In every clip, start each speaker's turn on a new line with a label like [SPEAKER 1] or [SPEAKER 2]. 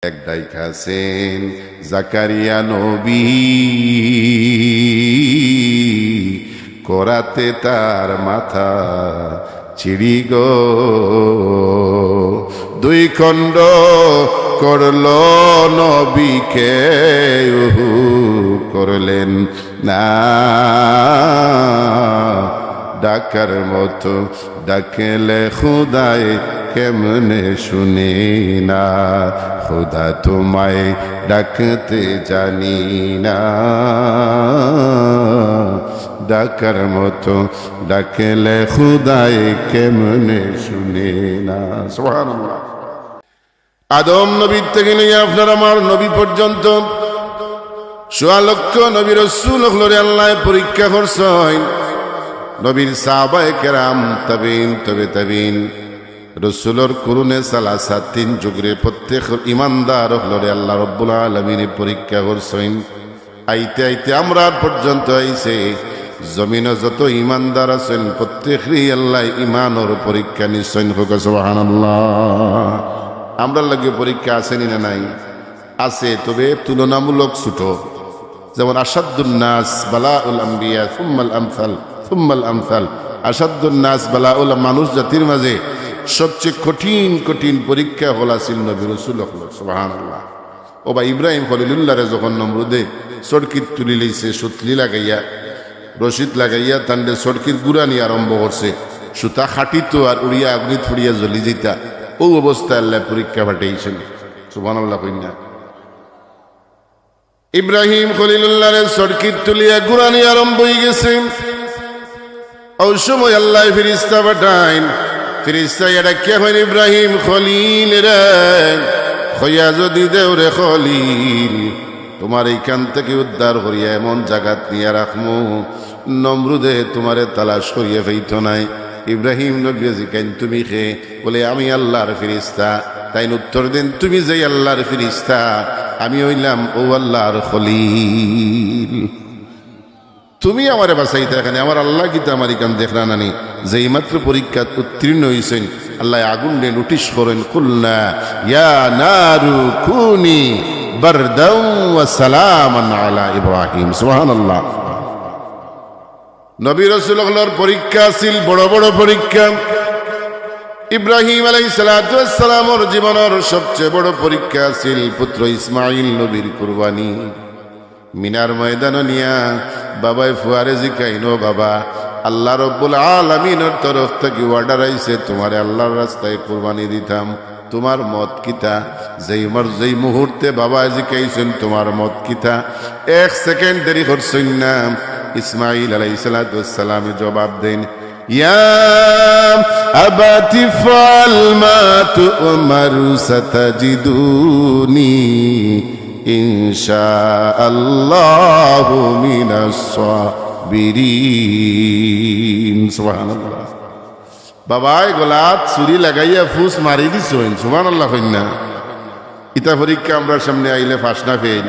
[SPEAKER 1] এক ডাইখাছেন জাকারিয়া নবী করাতে তার মাথা চিড়ি গো দুই খণ্ড করল নবীকে করলেন না ডাকার মতো ডাকলে খুদায় কেমনে শুনি না খুদা তোমায় ডাকতে জানি না ডাকার মতো ডাকলে খুদায় কেমনে শুনি না। সুবহানাল্লাহ। আদম নবীর থেকে নিয়ে আপনার আমার নবী পর্যন্ত সোয়া লক্ষ নবী রাসূল হলরে আল্লাহ পরীক্ষা করছেন। নবীর সাহাবায়ে কেরাম তাবিন তবে তাবিন রসুলোর কুরুনে সালাসা তিন যুগের প্রত্যেক ইমানদার হলরে আল্লাহ রব্বুল আলামিন পরীক্ষা করছেন। আইতে আইতে আমরা পর্যন্ত আইছে জমিনে যত ইমানদার আছেন প্রত্যেকেরই আল্লাহ ইমানের পরীক্ষা নিশ্চয় হোক। সুবহানাল্লাহ। আমরা লাগে পরীক্ষা আসেনি না নাই? আছে, তবে তুলনামূলক ছোট। যেমন আসাদুন নাস বালাউল আম্বিয়া সুম্মাল আমসাল সুম্মাল আমসাল। আসাদুন নাস বালাউল, মানুষ জাতির মাঝে সবচেয়ে কঠিন কঠিন পরীক্ষা হল আসিল নবী রাসূল। সুবহানাল্লাহ। ও বা ইব্রাহিম খলিলুল্লাহরে যখন নমরুদে সড়কির তুলি লইছে, সুতলি লাগাইয়া রশিদ লাগাইয়া তান্ডে সড়কির গুড়ানি আরম্ভ করছে, সুতা খাটিত আর উড়িয়া অগ্নি ফুড়িয়া জ্বলি যেতা, ও অবস্থায় আল্লাহ পরীক্ষা পাঠাইছেন। সুবহানাল্লাহ কইনা। ইব্রাহিম খলিলুল্লাহরে সড়কির তুলিয়া গুড়ানি আরম্ভ হয়ে গেছে। ওই সময় আল্লাহ ফেরেশতা পাঠাইন। ফেরেশতা এটা কে হয়? ইব্রাহিম খলিল রে, হইয়া যদি দেও রে খলিল, তোমার এইখান থেকে উদ্ধার করিয়া এমন জাগাত নিয়ে রাখমু নমরুদে তোমারে তালাশ করিয়া ফেইত নাই। ইব্রাহিম নবী জিজ্ঞেন তুমি খে? বলে আমি আল্লাহর ফেরেশতা। তাই উত্তর দেন তুমি যে আল্লাহর ফেরেশতা, আমি হইলাম ও আল্লাহর খলিল। তুমি আমারে বাঁচাইতে এখানে, আমার আল্লাহ কিন্তু আমার ইকান দেখরা নানি যে এইমাত্র পরীক্ষা উত্তীর্ণ হয়েছেন। আল্লাহ আগুন নিয়ে নোটিশ করেন, কুলনা ইয়া নারু কুনি বারদাও ওয়া সালামান আলা ইব্রাহিম। সুবহানাল্লাহ। নবী রাসূলুল্লাহর পরীক্ষা ছিল বড় বড় পরীক্ষা। ইব্রাহিম আলাইহিস সালাতু ওয়াস সালামের জীবনের সবচেয়ে বড় পরীক্ষা ছিল পুত্র ইসমাঈল নবীর কুরবানি। মিনার ময়দান নিয়া বাবাই ফুয়ারে জিকাইনো, বাবা আল্লাহ রব্বুল আলামিনের তরফ থেকে অর্ডার আইছে তোমারে আল্লাহর রাস্তায় কুরবানি দিতাম, তোমার মত কিতা? যেই মুহূর্তে বাবা জিকাইছেন তোমার মত কিতা, এক সেকেন্ড দেরি করছেন না। ইসমাঈল আলাইহিস সালাতু ওয়াস সালাম জবাব দেন, ইয়া আবাতি ফাল মা তুমারু সাতাজিদুনি ইনশাআল্লাহু মিনাস সাবিরিন। সুবহানাল্লাহ। বাবাই গোলাত ছুরি লাগাইয়া ফুস মারি দিছেন। সুবহানাল্লাহ কইনা। ইতা পরীক্ষা আমরা সামনে আইলে ফাঁস না ফেল,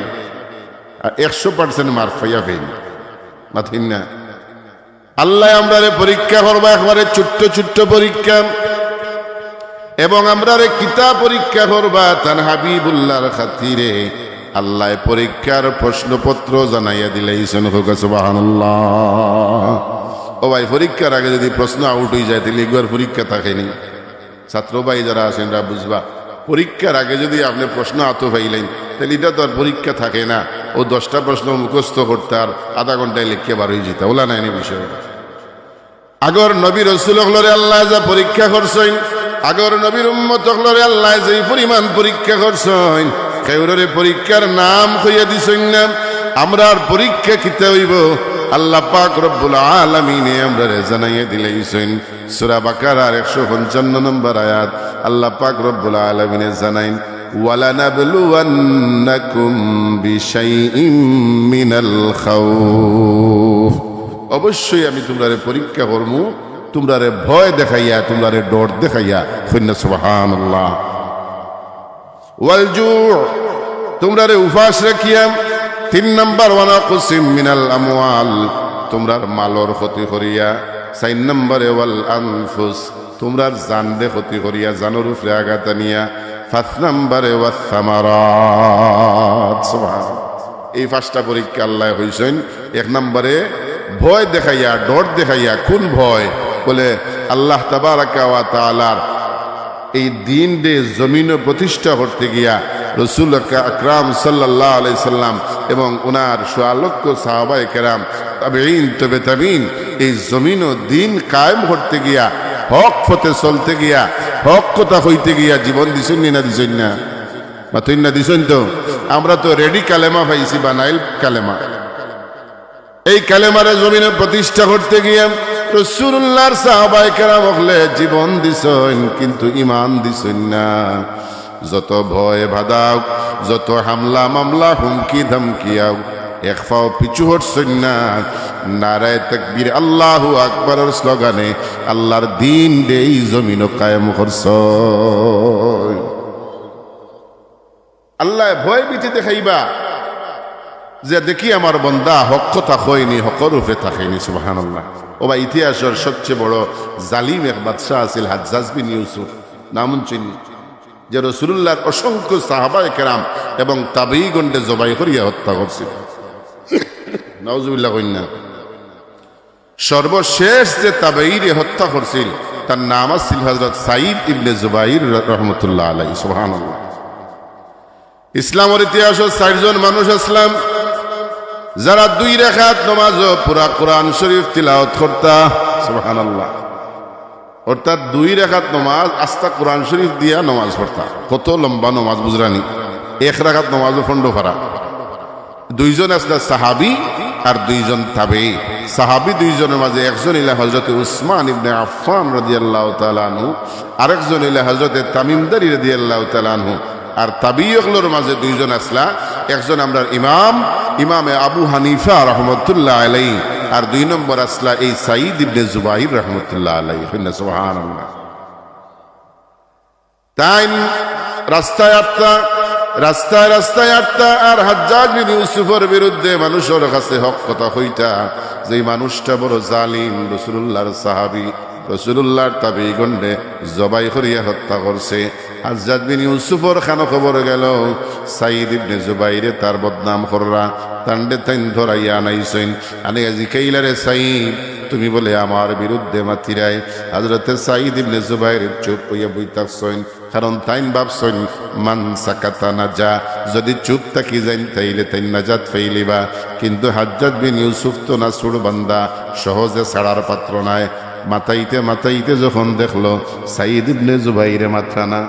[SPEAKER 1] আর 100% মার্ক পাইয়া ফেল মাথিন না। আল্লাহ আমরারে পরীক্ষা করবা, একবারে ছোট্ট ছোট্ট পরীক্ষা, এবং আমরারে কিতাব পরীক্ষা করবা তার হাবিবুল্লাহর খাতিরে। আল্লাহ পরীক্ষার প্রশ্নপত্র জানাইয়া দিলেইছেন। সুবহানাল্লাহ। ও ভাই, পরীক্ষার আগে যদি প্রশ্ন আউট হয়ে যায় তাহলে একবার পরীক্ষা থাকেনি। ছাত্র ভাই যারা আছেন এরা বুঝবা, পরীক্ষার আগে যদি আপনি প্রশ্ন আতো পাইলেন তাহলে এটা তো আর পরীক্ষা থাকে না। ও 10টা প্রশ্ন মুখস্থ করতে আর আধা ঘন্টায় লিখে বার হয়ে যেত, ওলা নাইনি বিষয়। আগর নবী রাসূল হলরে আল্লাহ যা পরীক্ষা করছেন, আগর নবীর উম্মত হলরে আল্লাহ যে পরিমাণ পরীক্ষা করছেন, কেউরে পরীক্ষার নাম কইয়া দিছেন না। আমরা আর পরীক্ষা কিতে হইব আল্লাহ পাক রব্বুল আলামিনে আমরারে জানাইয়া দিলেইছেন। সূরা বাকারার 155 নম্বর আয়াত আল্লাহ পাক রব্বুল আলামিনে জানাইন, ওয়ালানাবলুওয়ান্নাকুম বিশাইইম মিনাল খাউফ। অবশ্যই আমি তোমরারে পরীক্ষা করব, তোমরারে ভয় দেখাইয়া, তোমরারে ডর দেখাইয়া। সুবহানাল্লাহ। ওয়াল জু', তোমরারে উপাস রাখিয়া। 3 নম্বর ওয়ানাকুসিম মিনাল আমওয়াল, তোমরার মালর ক্ষতি করিয়া। 4 নম্বরে ওয়াল আনফুস, তোমরা জান দে ক্ষতি করিয়া, জানোর উপরে আঘাত আনিয়া। 5 নম্বরে ওয়াসসামারাত। সুবহানাল্লাহ। এই 5টা পরীক্ষা আল্লাহ হইছেন। 1 নম্বরে ভয় দেখাইয়া, ডর দেখাইয়া। কোন ভয়? বলে আল্লাহ তাবারাকা ওয়া তাআলার এই দিন দে জমিনে প্রতিষ্ঠা করতে গিয়া রাসূল আকরাম সাল্লাল্লাহু আলাইহি সাল্লাম এবং ওনার সোয়ালক্ষ সাহাবায়ে কেরাম, তাবেঈন, তবে তাবেঈন, এই জমিন ও দিন কায়েম করতে গিয়া, হক পথে চলতে গিয়া, হক কথা হইতে গিয়া জীবন দিছেন না দিছেন না? মাতুন না দিছেন তো? আমরা তো রেডি কালেমা পাইছি, বানাইল কালেমা। এই কালেমারে জমিনে প্রতিষ্ঠা করতে গিয়া রাসূলুল্লাহর সাহাবায়ে কেরাম হলে জীবন দিছেন, কিন্তু ঈমান দিছেন না। যত ভয় বাধাও, যত হামলা মামলা, হুমকি ধামকিয়াও, এক পাও পিছু হটছেন না। নারায়ে তাকবীর, আল্লাহু আকবারের স্লোগানে আল্লাহর দিন এই জমিন কায়েম করছেন। আল্লাহ ভয় ভীতি দেখাইবা যে দেখি আমার বন্দা হক কথা হয়নি, হকর রূপে থাকেনি। সুবহানাল্লাহ। ও বা ইতিহাসের সবচেয়ে বড় জালিম এক বাদশাহ আছিল হাজ্জাজ বিন ইউসুফ, নাম চিনি, যে রাসূলুল্লাহর অসংখ্য সাহাবায়ে কেরাম এবং তাবেঈগণকে জবাই করিয়া হত্যা করছিল। নাউজুবিল্লাহ কইনা। সর্বশেষ যে তাবেঈরে হত্যা করছিল তার নাম আছিল হযরত সাঈদ ইবনে জুবাইর রাহমাতুল্লাহ আলাইহি। সুবহানাল্লাহ। ইসলামের ইতিহাসে 4 জন মানুষ আসলাম যারা 2 রাকাত নামাজও পুরা কোরআন শরীফ তিলাওয়াত করতা। সুবহানাল্লাহ। অর্থাৎ 2 রাকাত নামাজ আস্তা কোরআন শরীফ দিয়া নামাজ পড়তা। কত লম্বা নামাজ বুঝরানি। 1 রাকাত নামাজও ফন্ড ফারা। 2 জন আসলা সাহাবী আর 2 জন তাবেঈ। সাহাবী 2 জনের মাঝে একজন ইলা হযরত উসমান ইবনে আফফান রাদিয়াল্লাহু তাআলা আনহু, আরেকজন ইলা হযরত তামিম দারি রাদিয়াল্লাহু তাআলা আনহু। আর তাবিঈগুলোর মাঝে 2 জন আসলা, একজন আমরার ইমামে আবু হানিফা রাহমাতুল্লাহ আলাইহি, আর 2 নম্বর আসলা এই সাঈদ ইবনে জুবাইর রাহমাতুল্লাহ আলাইহি। সুবহানাল্লাহ। তাই রাস্তায় আটটা আর হাজ্জাজ বিন ইউসুফের বিরুদ্ধে মানুষের কাছে হক কথা হইতা যে মানুষটা বড় জালিম, রাসূলুল্লাহর সাহাবী, রাসূলুল্লাহর তাবেঈগণে জবাই করিয়া হত্যা করছে। হাজ্জাজ বিন ইউসুফের খানো খবর গেল, সাঈদ ইবনে জুবাইরে তার বদনাম কররা, তান্ডে তাইন ধরাইয়া আনাইছেন। আনে জিকাইলারে সাঈদ, তুমি বলে আমার বিরুদ্ধে মাতিরাই। হযরতে সাঈদ ইবনে জুবাইর চুপ হইয়া বইতাছেন, কারণ তাইন ভাবছেন মান সাকাতা নাজা, যদি চুপ থাকি যাইন তাইলে তাইন নাজাত পাইলিবা। কিন্তু হাজ্জাজ বিন ইউসুফ তো না সুর বান্দা, সহজে ছাড়ার পাত্র নাই। মাতাইতে যখন দেখলো সাঈদ ইবনে জুবাইরে মাত্রা না,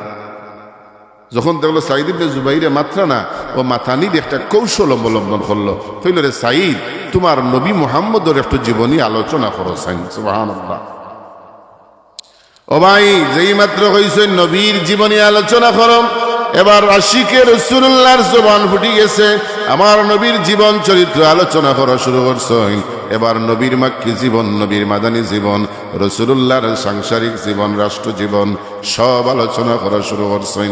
[SPEAKER 1] সাঈদ ইবনে জুবাইরে মাত্রা না, ও মাথানির একটা কৌশল অবলম্বন করলো। কইল, রে সাঈদ, তোমার নবী মুহাম্মদের একটু জীবনী আলোচনা করো। সুবহানাল্লাহ। ও ভাই, যেই মাত্র কইছেন নবীর জীবনী আলোচনা করো, এবার আশিকে রাসূলুল্লাহর জবান ফুটি গেছে। আমার নবীর জীবন চরিত্র আলোচনা করা শুরু করছেন। এবার নবীর মাক্কি জীবন, নবীর মাদানী জীবন, রাসূলুল্লাহর সাংসারিক জীবন, রাষ্ট্র জীবন সব আলোচনা করা শুরু করছেন।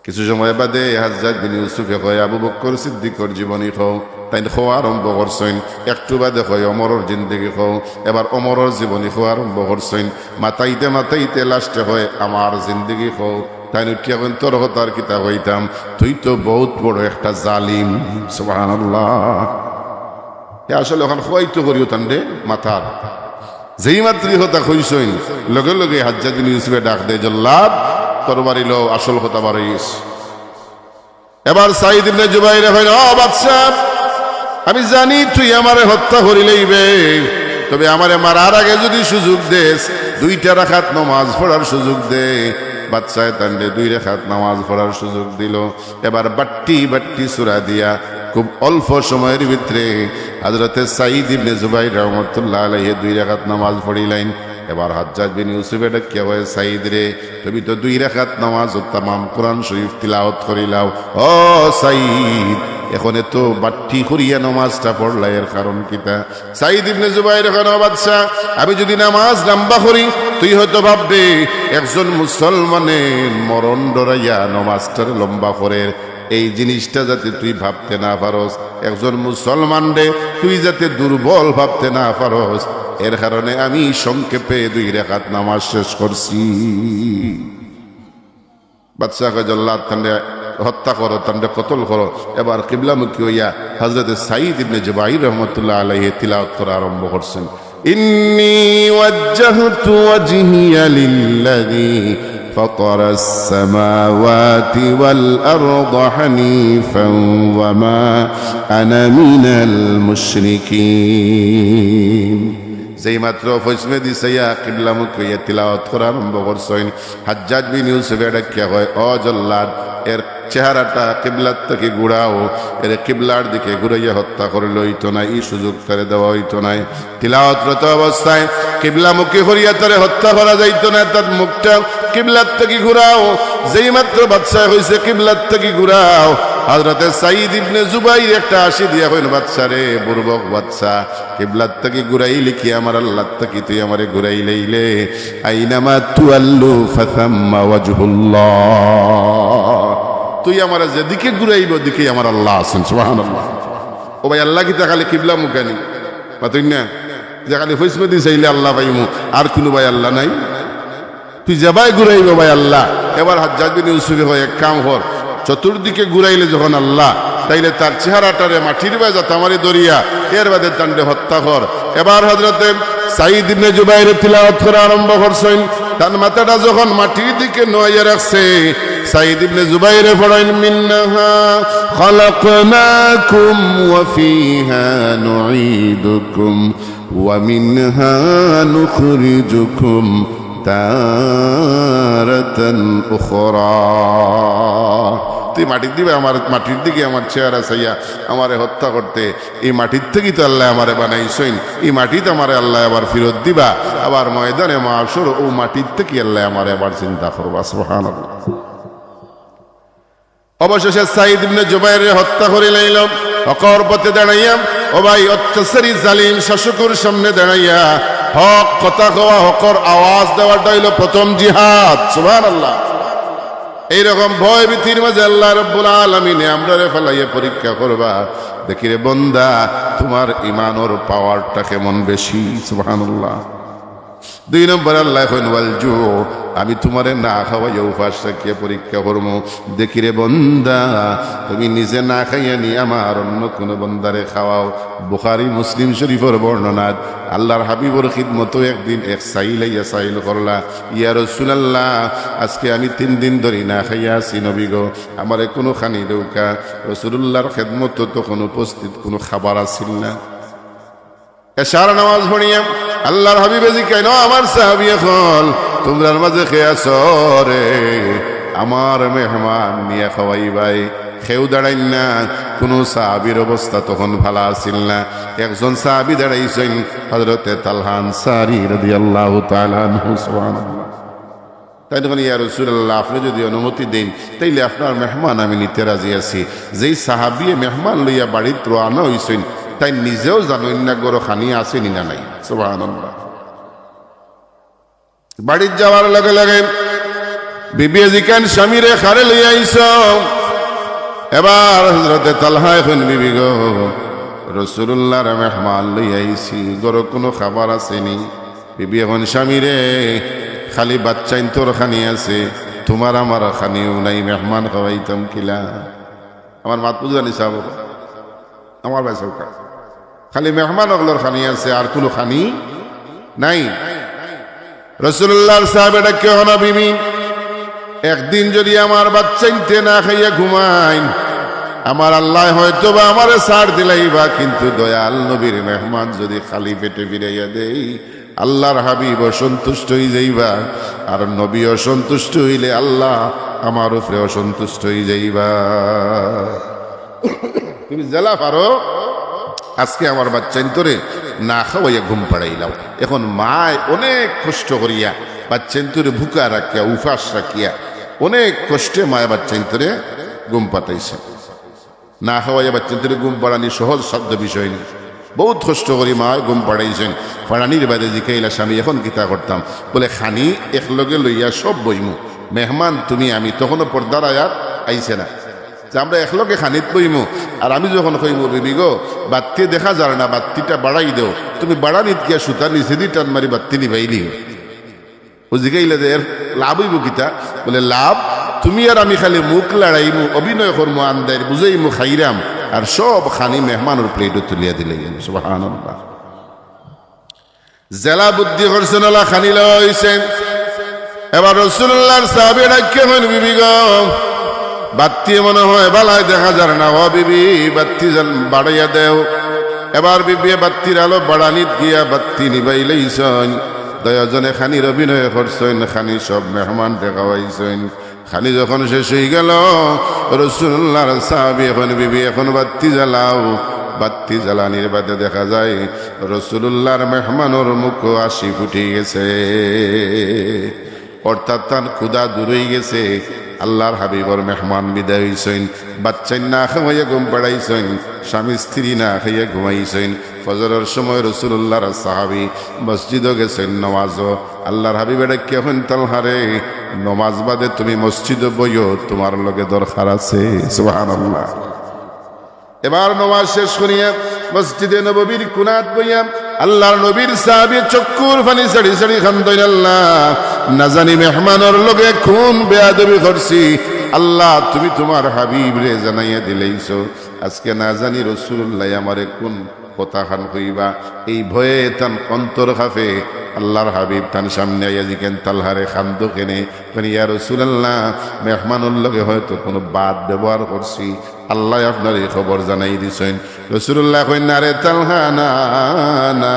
[SPEAKER 1] কিছু সময় বাদে হাজ্জাজ বিন ইউসুফে কয়, আবু বকর সিদ্দিকর জীবনী খাও। তাই খাওয়া আরম্ভ করছেন। একটু বাদে কয়, ওমরের জিন্দেগি খাও। এবার ওমরের জীবনী খাওয়া আরম্ভ করছেন। মাতাইতে লাস্টে হয়, আমার জিন্দেগি খাও। তাই উঠিয়া এখন তোর হতার কিতা হইতাম, তুই তো বহুত বড় একটা জালিম। সুবহানাল্লাহ। আসলে ওখানে খোয়াইতো করিও তান্ডে মাথার। যেই মাত্রই হতা কইছেন, লগে লগে হাজ্জাজ বিন ইউসুফে ডাক দেয়, জল্লাদ তরবারি লো, আসল কথা বাড়াইস। এবার সাঈদ ইবনে জুবাইর কইল, ও বাদশা, আমি জানি তুই আমারে হত্যা করিলেইবে, তবে আমারে মারার আগে যদি সুযোগ দেস, 2 রাকাত নামাজ পড়ার সুযোগ দে। বাদশায় তান্ডে 2 রাকাত নামাজ পড়ার সুযোগ দিল। এবার বাট্টি সূরা দিয়া খুব অল্প সময়ের ভিতরে হযরতে সাঈদ ইবনে জুবাইর রাহমাতুল্লাহ আলাইহি 2 রাকাত নামাজ পড়িলেন। এবার হাজ্জাজ বিন ইউসুফে ডাক হয়, সাঈদ রে, তুমি তো 2 রাকাত নামাজ ও তামাম কোরআন শরীফ তিলাওয়াত করিলাও। ও সাঈদ, এখন এত বাট্টি করিয়া নামাজটা পড়লা, এর কারণ কিতা? সাঈদ ইবনে জুবাইর এখন, বাদশা, আমি যদি নামাজ লম্বা করি, তুই হয়তো ভাববে একজন মুসলমানের মরণ ডরাইয়া নামাজটার লম্বা করে। এই জিনিসটা যাতে তুই ভাবতে না পারস, একজন মুসলমান রে তুই যাতে দুর্বল ভাবতে না পারস, এর কারণে আমি সংক্ষেপে 2 রাকাত নামাজ শেষ করছি। বাদশাহ কয় জল্লাদ তান্ডে হত্যা করো, তান্ডে কতল করো। এবার কিবলামুখী হইয়া হযরত সাঈদ ইবনে জুবাইর রাহমাতুল্লাহ আলাইহি তিলাওয়াত করা আরম্ভ করছেন। ইন্নী ওয়াজ্জাহতু ওয়াজহিয়া লিল্লাযী فطر السماوات والأرض حنيفا وما أنا من المشركين। যেই মাত্র ফয়সলে দিছে ইয়া কিবলামুখী হইয়া তিলাওয়াত করা আরম্ভ করছেন, হাজ্জাজ বিন ইউসুফ ডাকিয়া কয়, ও জল্লাদ, এর চেহারাটা কিবলার থেকে ঘুরাও, এর কিবলার দিকে ঘুরাইয়া হত্যা করলে হইতো না, এই সুযোগ তারে দেওয়া হইতো না। তিলাওয়াতরত অবস্থায় কিবলামুখী করিয়া তারে হত্যা করা যাইতো না, তার মুখটা কিবলার থেকে ঘুরাও। যেই মাত্র বাদশাহ হইছে কিবলার থেকে ঘুরাও, হযরতে সাঈদ ইবনে জুবাইর একটা হাসি দিয়া কইল, বাদশা রে, বুর্বক বাদশা, কিবলার থেকে ঘুরাইলি কি আমার আল্লাহ থেকে তুই আমারে ঘুরাইলেইলে। আইনামা তুআল্লু ফাসাম্মা ওয়াজহুল্লাহ, তুই আমার যেদিকে ঘুরাইব দিকে আমার আল্লাহ আছেন। সুবহানাল্লাহ। ও ভাই, আল্লাহ কি তাকালে কিবলা মুখানি পাতুই না, যে খালি ফৈসমতি চাইলে আল্লাহ পাইমু, আর কোনো ভাই আল্লাহ নাই। তুই যাবাই ঘুরাইব ভাই আল্লাহ। এবার হাজ্জাজ বিন ইউসুফে হয়, এক কাম কর, চতুর্দিকে ঘুরাইলে যখন আল্লাহ, তাইলে তার চেহারাটারে মাটির বাজা তামারি দরিয়া, এর বাদে তান্ডে হত্যা কর। এবার হযরতে সাঈদ ইবনে জুবাইর তিলাওয়াত করা আরম্ভ করছেন। তার মাথাটা যখন মাটির দিকে নয়া রাখছে, সাঈদ ইবনে জুবাইর পড়েন, মিন্নাহা খালাকনাকুম ওয়া ফিহা নুঈদুকুম ওয়া মিনহা নুখরিজুকুম তারাতান উখরা। তুই মাটির দিবে, আমার মাটির দিকে আমার চেহারা চাইয়া আমারে হত্যা করতে, এই মাটির থেকেই তো আল্লাহ আমারে বানাইছেন, এই মাটিতে আমারে আল্লাহ আবার ফেরত দিবা, আবার ময়দানে মাশর ও মাটির থেকে আল্লাহ আমারে আবার চিন্তা করবা। সুবহানাল্লাহ। অবশেষে সাঈদ ইবনে জুবাইর হত্যা করে লাইল। হকর পথে দাঁড়াইয়া, ও ভাই, অত্যাচারী জালিম শাসকের সামনে দাঁড়াইয়া হক কথা কওয়া, হকর আওয়াজ দেওয়াটা হইল প্রথম জিহাদ। সুবহানাল্লাহ। এইরকম ভয় ভীতির মাঝে আল্লাহ রাব্বুল আলামিনে আমরারে ফেলাইয়া পরীক্ষা করবা, দেখি রে বন্দা, তোমার ইমানের পাওয়ারটা কেমন বেশি। সুবহানাল্লাহ। 2 নম্বর আল্লাহ কইন, ওয়াল জু, আমি তোমারে না খাওয়াইয়া উপাস রাখিয়া পরীক্ষা করবো, দেখি রে বন্দা, তুমি নিজে না খাইয়া নি আমার অন্য কোনো বন্দারে খাওয়াও। বুখারী মুসলিম শরীফের বর্ণনা, আল্লাহর হাবিবর খিদমত একদিন এক সাইলাইয়া সাইল করলা, ইয়া রাসূলুল্লাহ, আজকে আমি 3 দিন ধরে না খাইয়া আছি, নবী গো, আমারে কোনো খানি দৌকা। রাসূলুল্লাহর খিদমত তখন উপস্থিত কোনো খাবার আসিল না। এশার নামাজ পড়িয়া আল্লাহর হাবিবে জিজ্ঞাসা, আমার সাহাবী, এখন তোমরার মাঝে খেয়ে আছো রে, আমার মেহমান নিয়ে খাওয়াই ভাই। খেউ দাঁড়াই না। কোনো সাহাবীর অবস্থা তখন ভালো আসিল না। একজন সাহাবী দাঁড়াইছেন, হযরতে তালহা আনসারী রাদিয়াল্লাহু তাআলা আনহু। সুবহানাল্লাহ। তাই তখন, ইয়া রাসূলুল্লাহ, আপনি যদি অনুমতি দেন তাইলে আপনার মেহমান আমি নিতে রাজি আছি। যেই সাহাবী মেহমান লইয়া বাড়িতে রওনা হইছেন, তাই নিজেও জানেন না গরো খানি আছে না নাই। সুবহানাল্লাহ। বাড়িতে যাওয়ার লগে লগে বিবি জিকান স্বামীরে খারে লইয়া আইছ। এবার হযরতে তালহা এখন, বিবি গো, রাসূলুল্লাহর মেহমান লইয়া আইছি, গরো কোনো খাবার আসেনি। বিবি এখন, স্বামীরে, খালি বাচ্চাইন তোর খানি আছে, তোমার আমার খানিও নাই, মেহমান খাওয়াইতাম কিলা। আমার মাত বুঝানি সাহেব, আমার ভাই সরকার, খালি মেহমান ওগুলোর খানি আছে, আর কোনো খানি নাই। রাসূলুল্লাহর সাহাবেরা কেউ না, বিবি, একদিন যদি আমার বাচ্চাইতে না খাইয়া ঘুমাইন, আমার আল্লাহ হয়তো বা আমারে ছাড় দিলাইবা, কিন্তু দয়াল নবীর মেহমান যদি খালি পেটে ফিরাইয়া দেই, আল্লাহর হাবিব অসন্তুষ্ট হয়ে যাইবা, আর নবী অসন্তুষ্ট হইলে আল্লাহ আমার উপরে অসন্তুষ্ট হয়ে যাইবা। তুমি জেলা পারো, আজকে আমার বাচ্চাইন্তরে না খাওয়াইয়া ঘুম পাড়াইলাম। এখন মা অনেক কষ্ট করিয়া বাচ্চাইন্তরে ভুকা রাখিয়া, উপাস রাখিয়া, অনেক কষ্টে মায় বাচ্চাইন্তরে ঘুম পাতাইছে। না খাওয়াইয়া বাচ্চাইন্তরে ঘুম পাড়ানি সহজ সাধ্য বিষয় নেই। বহুত কষ্ট করি মা ঘুম পাড়াইছেন। পাড়ানির বাদে জিকাইলা, স্বামী, এখন কিতা করতাম? বলে, খানি একলগে লইয়া সব বইমু, মেহমান তুমি আমি। তখনও পর্দার আয়াত আইছে না যে আমরা একলগে খানিত বইমু। আর আমি যখন কইমু, বিবি গো, বাত্তি দেখা যায় না, বাত্তিটা বাড়াই দেও। তুমি বাড়ানিত গিয়া সুতা নিচে দি টান মারি বাত্তি নিবাইলি। ও জিগাইলে যে এর লাভ হইব কিতা? বলে, লাভ তুমি আর আমি খালি মুখ লড়াইমু অভিনয় করমু আন্দার বুঝাইমু খাইরাম আর সব খানি মেহমানের প্লেটও তুলিয়া দিলে সুবহানাল্লাহ। জেলা বুদ্ধি করছেন আল্লাহ খানি লইছেন। এবার রাসূলুল্লাহর সাহাবী ডাকে হন বিবি গো বাতি মনে হয় বালায় দেখা যায় না, ও বিবি বাতি বাড়াইয়া দেও। এবার বিবি বাতির আলো বাড়ানিত গিয়া বাতি নিবাই লইছেন। দয়াজনে খানির অভিনয় করছেন, খানি সব মেহমান দেখাইছেন। খানি যখন শেষ হয়ে গেল রাসূলুল্লাহর সাহাবী এখন বিবি এখন বাতি জ্বালাও। বাতি জ্বালানির বাদে দেখা যায় রাসূলুল্লাহর মেহমানের মুখ হাসি ফুটে গেছে, অর্থাৎ তার ক্ষুধা দূর হয়ে গেছে। আল্লাহর হাবিবর মেহমান বিদায় হইছেন, বাচ্চাই না খাওয়াইয়া ঘুম পাড়াইছেন, স্বামী স্ত্রী না খাইয়া ঘুমাইছেন। ফজরের সময় রাসূলুল্লাহর সাহাবী মসজিদও গেছেন নমাজও। আল্লাহর হাবিবের কেমন তালহারে নমাজ বাদে তুমি মসজিদে বইও, তোমার লগে দরকার আছে। সুবহানাল্লাহ। এবার নমাজ শেষ করিয়া মসজিদে নববীর কুনাত বইয়া আল্লাহর নবীর সাহাবী চক্ষুর পানি সাড়ি সাড়ি খান্দইন, আল্লাহ না জানি মেহমানের লগে কোন বেয়াদবি করছি, আল্লাহ তুমি তোমার হাবিব রে জানাইয়া দিলেইছো। আজকে না জানি রাসূলুল্লাহ আমারে কোন কথা খান কইবা, এই ভয়ে তান অন্তর খাফে। আল্লাহর হাবিব তান সামনে আইয়া জিকেন তালহারে খান্দ কেনে ইয়া রাসূলুল্লাহ মেহমানের লগে হয়তো কোনো বাদ ব্যবহার করছি, আল্লাহ আপনার এই খবর জানাই দিছেন। রাসূলুল্লাহ কইন না রে তালহা, না না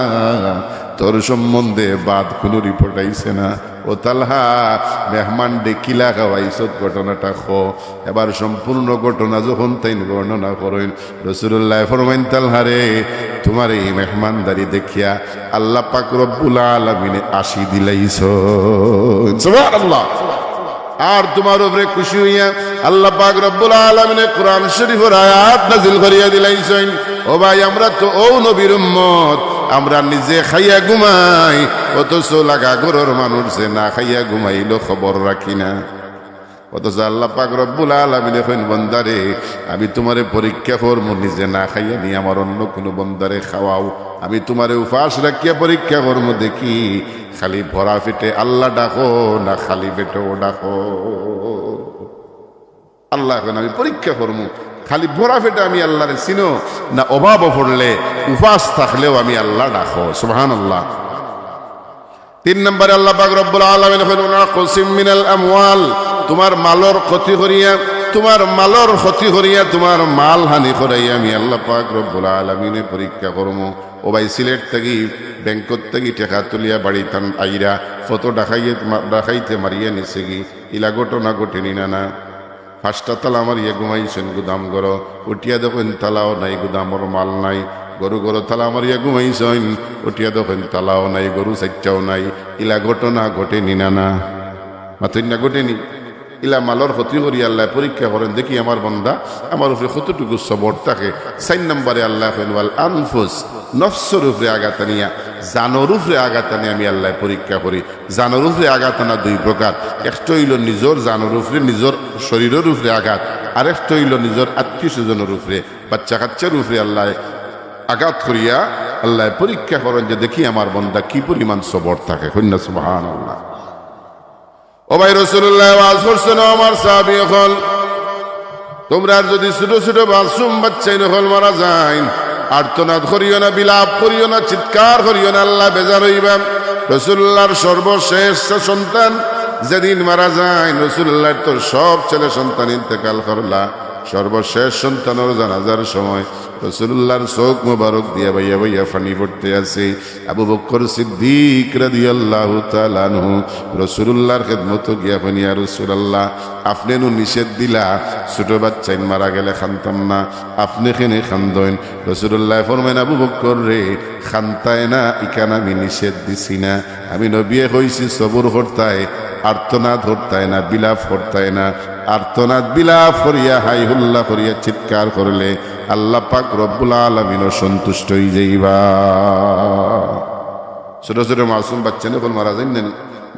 [SPEAKER 1] তোর সম্বন্ধে বাদ কোনো রিপোর্ট আইছে না। ও তালহা মেহমান ডেকিলা খাওয়াইছ, ঘটনাটা খো। এবার সম্পূর্ণ ঘটনা যখন তাই বর্ণনা করেন রাসূলুল্লাহ ফরমাইন তালহারে তোমার এই মেহমানদারি দেখিয়া আল্লাহ পাক রব্বুল আলামিনে আশি দিলাইছ, সুবহানাল্লাহ। আর তোমার উপরে খুশি হইয়া আল্লাহ পাক রব্বুল আলামিনে কোরআন শরীফের আয়াত নাযিল করিয়া দিলাইছেন। ও ভাই আমরা তো ও নবীর উম্মত, আমরা নিজে খাইয়া ঘুমাই, অথচ লাগা ঘরের মানুষ যে না খাইয়া ঘুমাইলো খবর রাখি না। অথচ আল্লাহ পাক রব্বুল আলামিন কইন বান্দারে আমি তোমারে পরীক্ষা করব, নিজে না খাইয়া নি আমার অন্য কোনো বান্দারে খাওয়াও। আমি তোমারে উপাস রাখিয়া পরীক্ষা করব, দেখি খালি ভরা পেটে আল্লাহ ডাকো না খালি পেটেও ডাকো। আল্লাহ কইন আমি পরীক্ষা করব, খালি ভরা পেটে আমি আল্লাহরে চিনো না অভাব পড়লে উপাস থাকলেও আমি আল্লাহ ডাকো। সুবহানাল্লাহ। 3 নম্বরে আল্লাহ পাক রব্বুল আলামিন কইন নাকসিম মিনাল আমওয়াল, তোমার মালর ক্ষতি করিয়া তোমার মালর ক্ষতি করিয়া তোমার মাল হানি করাইয়া আমি আল্লাহ পাক রব্বুল আলামিনে পরীক্ষা করব। ও ভাই সিলেট থেকে ব্যাংকত থেকে টাকা তুলিয়া বাড়ি তান আইরা ফটো ডাকাইতে মারিয়া নিছে কি ইলা ঘটনা ঘটেনি না না। 5টা তালা আমার ইয়ে ঘুমাইছেন গুদাম ঘর, উঠিয়া দেখেন তালাও নাই, গুদামর মাল নাই। গরু গরু তালা আমার ইয়ে ঘুমাইছেন, উঠিয়া দেখেন তালাও নাই, গরু 4টাও নাই। ইলা ঘটনা ঘটেনি না না, মাথইন না ঘটেনি। ইলা মালর ক্ষতি করি আল্লাহ পরীক্ষা করেন, দেখি আমার বান্দা আমার উপরে কতটুকু সবর থাকে। 4 নম্বরে আল্লাহ ওয়াল আনফুস, নফসের উপরে আঘাত আনিয়া জানোর উপরে আঘাত আনি আমি আল্লাহ পরীক্ষা করি। জানোর উপরে আঘাত আনা 2 প্রকার, একটা হইল নিজের জানোর উপরে নিজের শরীরের উপরে আঘাত, আর একটা হইল নিজের আত্মীয় স্বজনের উপরে বাচ্চা কাচ্চার উপরে আল্লাহ আঘাত করিয়া আল্লাহ পরীক্ষা করেন যে দেখি আমার বান্দা কি পরিমাণ সবর থাকে। কন্যা সুবহানাল্লাহ। ও ভাই রাসূলুল্লাহ ওয়াজ করছেন আমার সাহাবী হল, তোমরা যদি ছোট ছোট মাসুম বাচ্চাই হল মারা যায় আর্তনাদ করিও না, বিলাপ করিও না, চিৎকার করিও না, আল্লাহ বেজার হইবা। রাসূলুল্লাহর সর্বশেষ সন্তান যেদিন মারা যায়, রাসূলুল্লাহর তো সব ছেলে সন্তান ইন্তেকাল করলা, সর্বশেষ সন্তানের জানাজার সময় রাসূলুল্লাহর চোখ মোবারক দিয়া বাইয়া বাইয়া পানি পড়তে আছে। আবু বকর সিদ্দিক রাদিয়াল্লাহু তাআলা আনহু রাসূলুল্লাহর খেদমত গিয়া বলি ইয়া রাসূলুল্লাহ আপনি নু নিষেধ দিলা ছোট বাচ্চাই মারা গেলে খানতাম না, আপনি কেনে খান্দইন? রাসূলুল্লাহ ফরমাইন আবু বকর রে খানতায় না ইকান আমি নিষেধ দিছি না, আমি নবিয়ে কইছি সবর করতায়, আর্তনাদ করতায় না, বিলাপ করতায় না। আর্তনাদ বিলাপ করিয়া হাই হুল্লা করিয়া চিৎকার করলে আল্লাহ পাক রব্বুল আলামিনও সন্তুষ্ট হয়ে যাইবা। ছোট ছোট মাসুম বাচ্চা নকল মারা যাই না,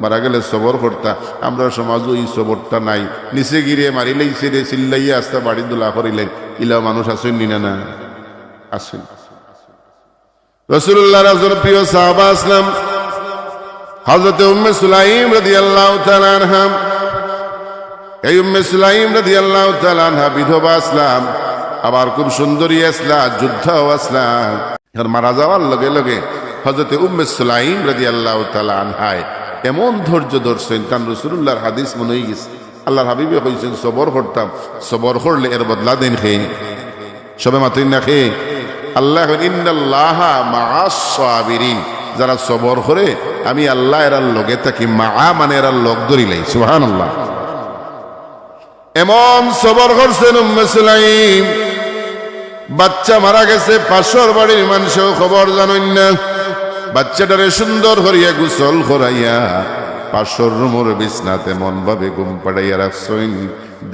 [SPEAKER 1] মারা গেলে সবর করতা। আমরা সমাজও এই সবরটা নাই, নিচে গিরে মারিলেই ছেড়ে চিল্লাইয়া আস্তা বাড়ি দোলা করিলেন, ইলা মানুষ আসেন নি না? আসেন। রাসূলুল্লাহর একজন প্রিয় সাহাবা আসলাম হযরত উম্মে সুলাইম রাদিয়াল্লাহু তাআলা আনহা, এই উম্মে সুলাইম রাদিয়াল্লাহু তাআলা আনহা বিধবা আসলাম, আবার খুব সুন্দরী আসলা, যোদ্ধাও আসলাম। মারা যাওয়ার লগে লগে হযরতে উম্মে সুলাইম রাদিয়াল্লাহু তাআলা আনহায় এমন ধৈর্য ধরছেন, তান রাসূলুল্লাহর হাদিস মনে হয়ে গেছে। আল্লাহর হাবিবে কইছেন সবর করতাম, সবর করলে এর বদলা দেন খেয়ে সবে মাত্রই না খেয়ে। আল্লাহ ইন্নাল্লাহা মাআস সাবিরিন, যারা সবর করে আমি আল্লাহ এরার লগে থাকি। মা মানে এরার লগ ধরিলাই, সুবহানাল্লাহ। এমন সবর করছেন উম্মে সুলাইম, বাচ্চা মারা গেছে, পাশের বাড়ির মানুষও খবর জানেন না। বাচ্চাটারে সুন্দর করিয়া গোসল করাইয়া পাশের রুমের বিছনাতে মন ভাবে ঘুম পাড়াইয়া রাখছেন।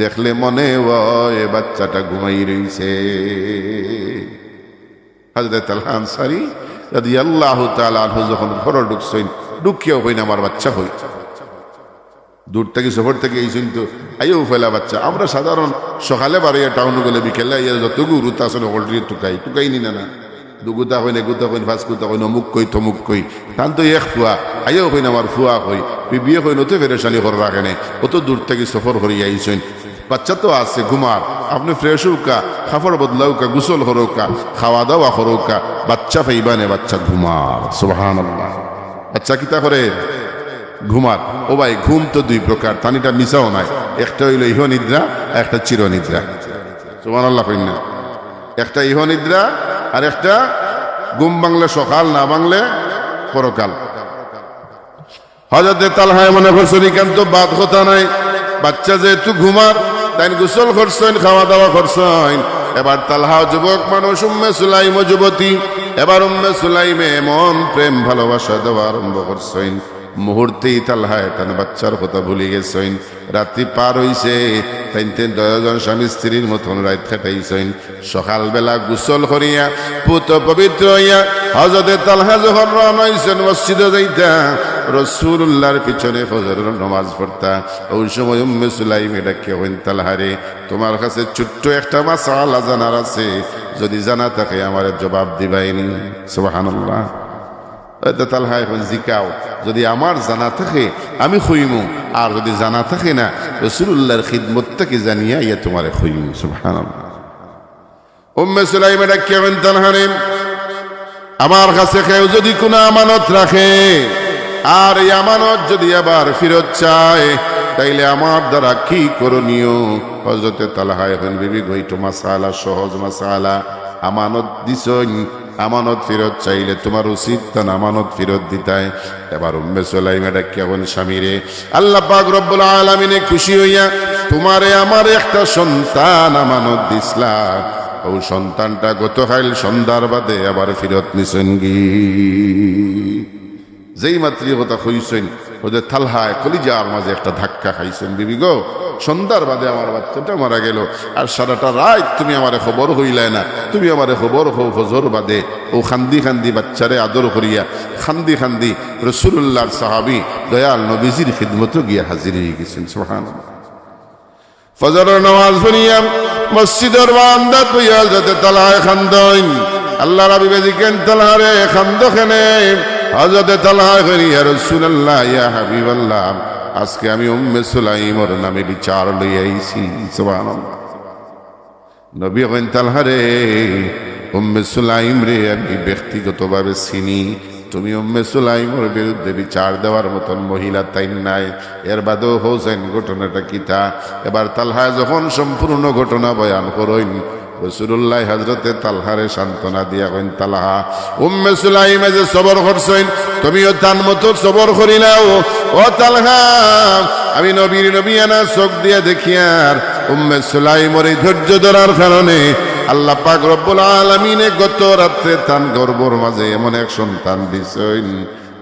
[SPEAKER 1] দেখলে মনে হয় বাচ্চাটা ঘুমাই রইছে। হযরত তালহা আনসারী রাদিয়াল্লাহু তাআলা আনহু যখন ঘরে ঢুকছেন, ঢুকিয়াও হইন আমার বাচ্চা হই। দূর থেকে সফর থেকে এই কিন্তু আইও ফেলা বাচ্চা। আমরা সাধারণ সকালে বাড়িয়ে টাউন গেলে বিকেলে যত গুরুত্ব আসলে অলরেডি টুকাই নি না দুগুতা হইন এগুতা হইন ফাঁসকুতা হইন অমুক কই তমুক কই তান তো এক ফুয়া আইও হইন আমার ফুয়া কই বিয়ে হইন অত ফেরেশানি করে রাখে নাই। অত দূর থেকে সফর করি আইসেন, বাচ্চা তো আছে ঘুমার, আপনি ফ্রেশ হোকা, খাফড় বদলাউকা, গোসল হরৌকা, খাওয়া দাওয়া হরৌকা, বাচ্চা ফাইবানে বাচ্চা ঘুমার। সুবহানাল্লাহ। বাচ্চা কিতা করে ঘুমার। ও ভাই ঘুম তো দুই প্রকার, তানিটা মিশাও নাই। একটা হইল ইহ নিদ্রা, একটা চির নিদ্রা। সুবহানাল্লাহ কইন না। একটা ইহ নিদ্রা আর একটা ঘুম বাংলে সকাল, না বাংলে পরকাল। হযরতে তালহা মনে করছেন এখান তো বাদ কথা নাই, বাচ্চা যেহেতু ঘুমার তাই গোসল করছেন, খাওয়া দাওয়া করছেন। এবার তালহা যুবক মানুষ, উম্মে সুলাইম যুবতী। এবার উম্মে সুলাইমে এমন প্রেম ভালোবাসা দেওয়া আরম্ভ করছেন, মুহূর্তেই তালহা তার বাচ্চার কথা ভুলে গেছেন। রাত্রি পার হইছে, তাই দশজন স্বামী স্ত্রীর মতন রাত কাটাইছেন। সকালবেলা গোসল করিয়া পুত পবিত্র হইয়া হযরতে তালহা যখন রওনা হইছেন মসজিদে যাইতা, রাসূলুল্লাহর পিছনে ফজরের নামাজ পড়তা। ওই সময় উম্মে সুলাইম এটা কেউ তালহারে, তোমার কাছে ছোট্ট একটা মাসআলা জানার আছে, যদি জানা থাকে আমার জবাব দিবাইনি। সুবহানাল্লাহ। তালহা এখন জিকাও, যদি আমার জানা থাকে আমি খুইমু, আর যদি জানা থাকে না রাসূলুল্লাহর খিদমত থেকে জানিয়া ইয়া তোমারে খুইমু। সুবহানাল্লাহ। উম্মে সুলাইম এটা কেমন তালহারে, আমার কাছে কেউ যদি কোনো আমানত রাখে আর এই আমানত যদি আবার ফেরত চায়, তাইলে আমার দ্বারা কি করণীয়? হযরতে তালহা এখন বিবি গইটো মাসালা, সহজ মাসালা। আমানত দিছন, আমানত ফেরত চাইলে তোমার উচিত তান আমানত ফেরত দিতায়। এবার উম্মে সুলাইম এটা কেমন স্বামীরে, আল্লাহ পাক রব্বুল আলামিনে খুশি হইয়া তোমারে আমার একটা সন্তান আমানত দিছলা, ও সন্তানটা গতকাল সন্ধ্যার বাদে আবার ফেরত নিছেন গি। যেই মাত্র কথা কইছেন ওদের তালহায় কলিজার মাঝে একটা ধাক্কা খাইছেন, বিবি গো সন্ধ্যার বাদে আমার বাচ্চাটা মারা গেল, আর সারাটা রাত তুমি আমারে খবর হইলে না, তুমি আমারে খবর হো ফজর বাদে। ও খান্দি খান্দি বাচ্চারে আদর করিয়া খান্দি খান্দি রাসূলুল্লাহর সাহাবী দয়াল নবীজির খিদমতে গিয়া হাজির হয়ে গেছেন। সুবহানাল্লাহ। ফজরের নামাজ পড়িয়া মসজিদের বারান্দাত বইয়া যাতে তালহায় খান্দইন, আল্লাহ রাবি বেজিকেন তালহারে খান্দ খেনে। হযরতে তালহা করি, ইয়া রাসূলুল্লাহ, ইয়া হাবিবাল্লাহ, আজকে আমি উম্মে সুলাইমের নামে বিচার লই আইছি। সুবহানাল্লাহ। নবী কইন, তালহা রে, উম্মে সুলাইম রে আমি ব্যক্তিগতভাবে চিনি, তুমি উম্মে সুলাইমের বিরুদ্ধে বিচার দেওয়ার মতন মহিলা তাই নাই। এর বাদেও হোসেন ঘটনাটা কিতা? এবার তালহা যখন সম্পূর্ণ ঘটনা বয়ান করইন, রাসূলুল্লাহ হযরতে তালহারে সান্ত্বনা দিয়া কইন, তালহা উম্মে সুলাইমে যে সবর করছেন তুমিও তার মতো সবর করিলাও। ও তালহা, আমি নবীর নবিয়ানা চোখ দিয়ে দেখিয়ার উম্মে সুলাইমের এই ধৈর্য ধরার কারণে আল্লাহ পাক রব্বুল আলামিনে গত রাত্রে তার গর্ভর মাঝে এমন এক সন্তান দিছেন,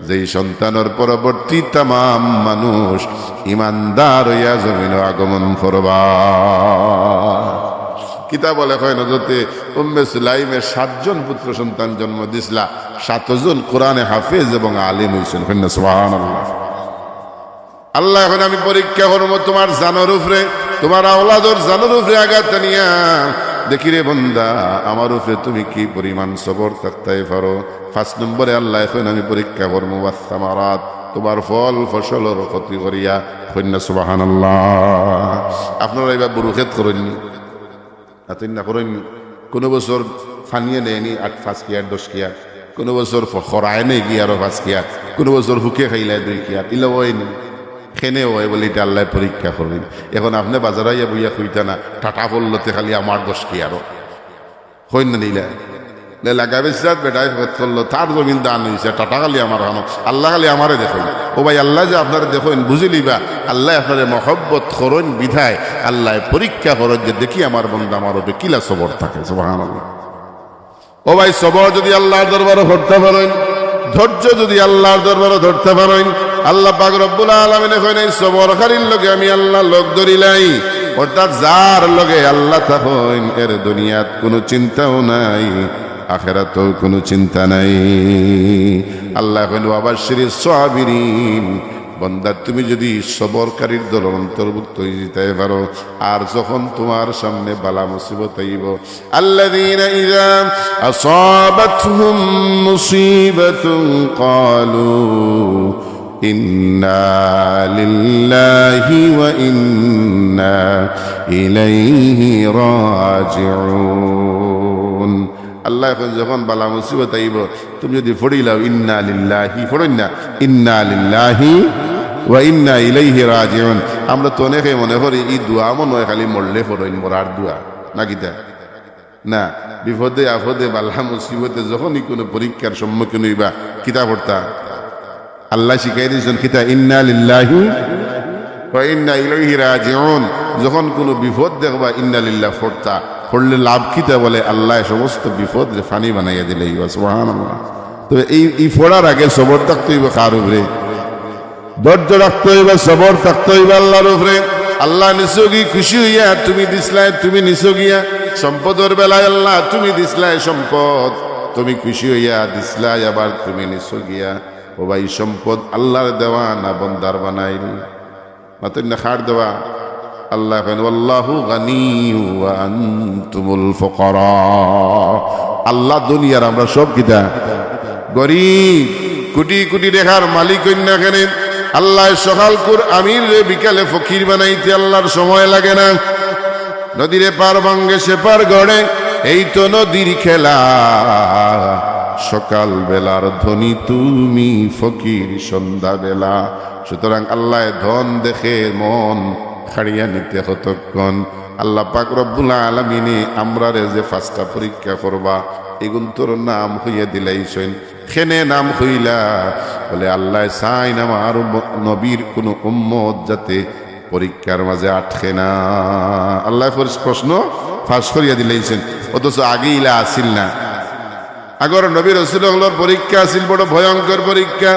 [SPEAKER 1] যেই সন্তানের পরবর্তী তামাম মানুষ ইমানদার হইয়া জমিনে আগমন করবা। কিতাব বলে কয় হযরতে উম্মে সুলাইমের 7 জন পুত্র সন্তান জন্ম দিছিলা, 7 জন কোরআনে হাফেজ এবং আলিম হইছেন। সুবহানাল্লাহ। আল্লাহ এখন আমি পরীক্ষা করবো তোমার জানোর উপরে, তোমার আওলাদর জানোর উপরে আঘাত নিয়া দেখি রে বন্দা আমার উপরে তুমি কি পরিমাণ সবর থাকতে পারো। 5 নম্বরে আল্লাহ এখন আমি পরীক্ষা করবো ওয়াসসামারাত, তোমার ফল ফসলের ক্ষতি করিয়া কন্যা সুবহানাল্লাহ। আপনারা এবার বুরুক্ষেত করেননি, এতদিন না করেননি? কোনো বছর ফানিয়ে নেয়নি 8-5 কিয়ার 10 কিয়ার, কোনো বছর খরায় নেই গিয়ে আরো 5 কিয়ার, কোনো বছর হুকে খাইলে 2 কিয়ার, ইলা হয়নি খেনে হয় বলে এটা আল্লাহ পরীক্ষা করবেন। এখন আপনি বাজারে বইয়া খুঁজতে না টাটা পড়লতে খালি আমার 10 কিয়ারও হই না নিলে লাগাবে বেটাই করলো তার জমিন দান হয়েছে টাটা খালি আমার হানো, আল্লাহ খালি আমারে দেখেন। ও ভাই আল্লাহ যে আপনারা দেখেন বুঝিলিবা আল্লাহ আপনার মহব্বত করন বিধায় আল্লাহ পরীক্ষা করন যে দেখি আমার বন্ধু আমার উপরে কিলা সবর থাকে। সুবহানাল্লাহ। ও ভাই সবর যদি আল্লাহর দরবারে ধরতে পারেন, ধৈর্য যদি আল্লাহর দরবারে ধরতে পারেন, আল্লাহ পাক রব্বুল আলামিন কইন এই সবরকারীর লগে আমি আল্লাহ লোক ধরিলাই, অর্থাৎ যার লগে আল্লাহ থাকেন এর দুনিয়াত কোনো চিন্তাও নাই, আখিরাতেও কোনো চিন্তা নাই। আল্লাহ কইন ওয়াবাশশিরিস সাবিরিন, বান্দা তুমি যদি সবরকারীর দলের অন্তর্ভুক্ত হয়ে যেতে পারো, আর যখন তোমার সামনে বালা মুসিবত আইব, আল্লাযীনা ইযা আসাবাতহুম মুসিবাতুন ক্বালু ইন্না লিল্লাহি ওয়া ইন্না ইলাইহি রাজিউন। আল্লাহ এখন যখন বালা মুসিবত আইব তুমি যদি ফড়িলাও ইন্না লিল্লাহি, ফড়ইন না ইন্না লিল্লাহি ওয়া ইন্না ইলাইহি রাজিউন। আমরা তো অনেকে মনে করি এই দোয়া মনে হয় খালি মরলে ফড়ইন, মরার দোয়া না, কিতা না, বিপদে আপদে বালা মুসিবতে যখনই কোনো পরীক্ষার সম্মুখীন হইবা কিতা পড়তা? আল্লাহ শিখাই দিয়েছেন কিতা ইন্না লিল্লাহি ওয়া ইন্না ইলাইহি রাজিউন। যখন কোনো বিপদ দেখবা ইন্না লিল্লাহ পড়তা, পড়লে লাভ কিতা বলে আল্লাহ সমস্ত বিপদ ফানি বানাইয়া দিলে। সুবহানাল্লাহ। তবে এই পড়ার আগে সবর থাকতে হইবে কার উপরে? ধৈর্য রাখতে হইবে, সবর থাকতে হইবে আল্লাহর উপরে। আল্লাহ নিসগি খুশি হইয়া তুমি দিসলাই, তুমি নিসগিয়া সম্পদের বেলায় আল্লাহ তুমি দিসলাই সম্পদ, তুমি খুশি হইয়া দিসলাই, আবার তুমি নিসগিয়া ও ভাই সম্পদ আল্লাহর দেওয়া না বন্দার বানাইল, মাত্র না খাট দেওয়া। আল্লাহ আল্লাহু গানী ওয়া আনতুমুল ফুকারা। আল্লাহ দুনিয়ার আমরা সব কিতা গরিব, কোটি কোটি টাকার মালিক কন্যা কেন আল্লাহ সকাল কুর আমির রে বিকালে ফকির বানাইতে আল্লাহর সময় লাগে না। নদীরে পার ভাঙ্গে সে পার গড়ে, এই তো নদীর খেলা। সকাল বেলার ধনী তুমি ফকির সন্ধ্যা বেলা। সুতরাং আল্লাহ ধন দেখে মন খাড়িয়া নিতে কতক্ষণ। আল্লাহ পাক রব্বুল আলামিনে আমরা রে যে 5টা পরীক্ষা করবা এগুন তোর নাম হইয়া দিলাইছেন। খেনে নাম হইলা বলে আল্লাহ চাইন আমার নবীর কোন উম্মত যাতে পরীক্ষার মাঝে আটকে না। আল্লাহ প্রশ্ন ফাঁস করিয়া দিলাইছেন, অথচ আগে ইলা আসিল না। আগর নবী রাসূলুল্লাহর পরীক্ষা আসিল বড় ভয়ঙ্কর পরীক্ষা।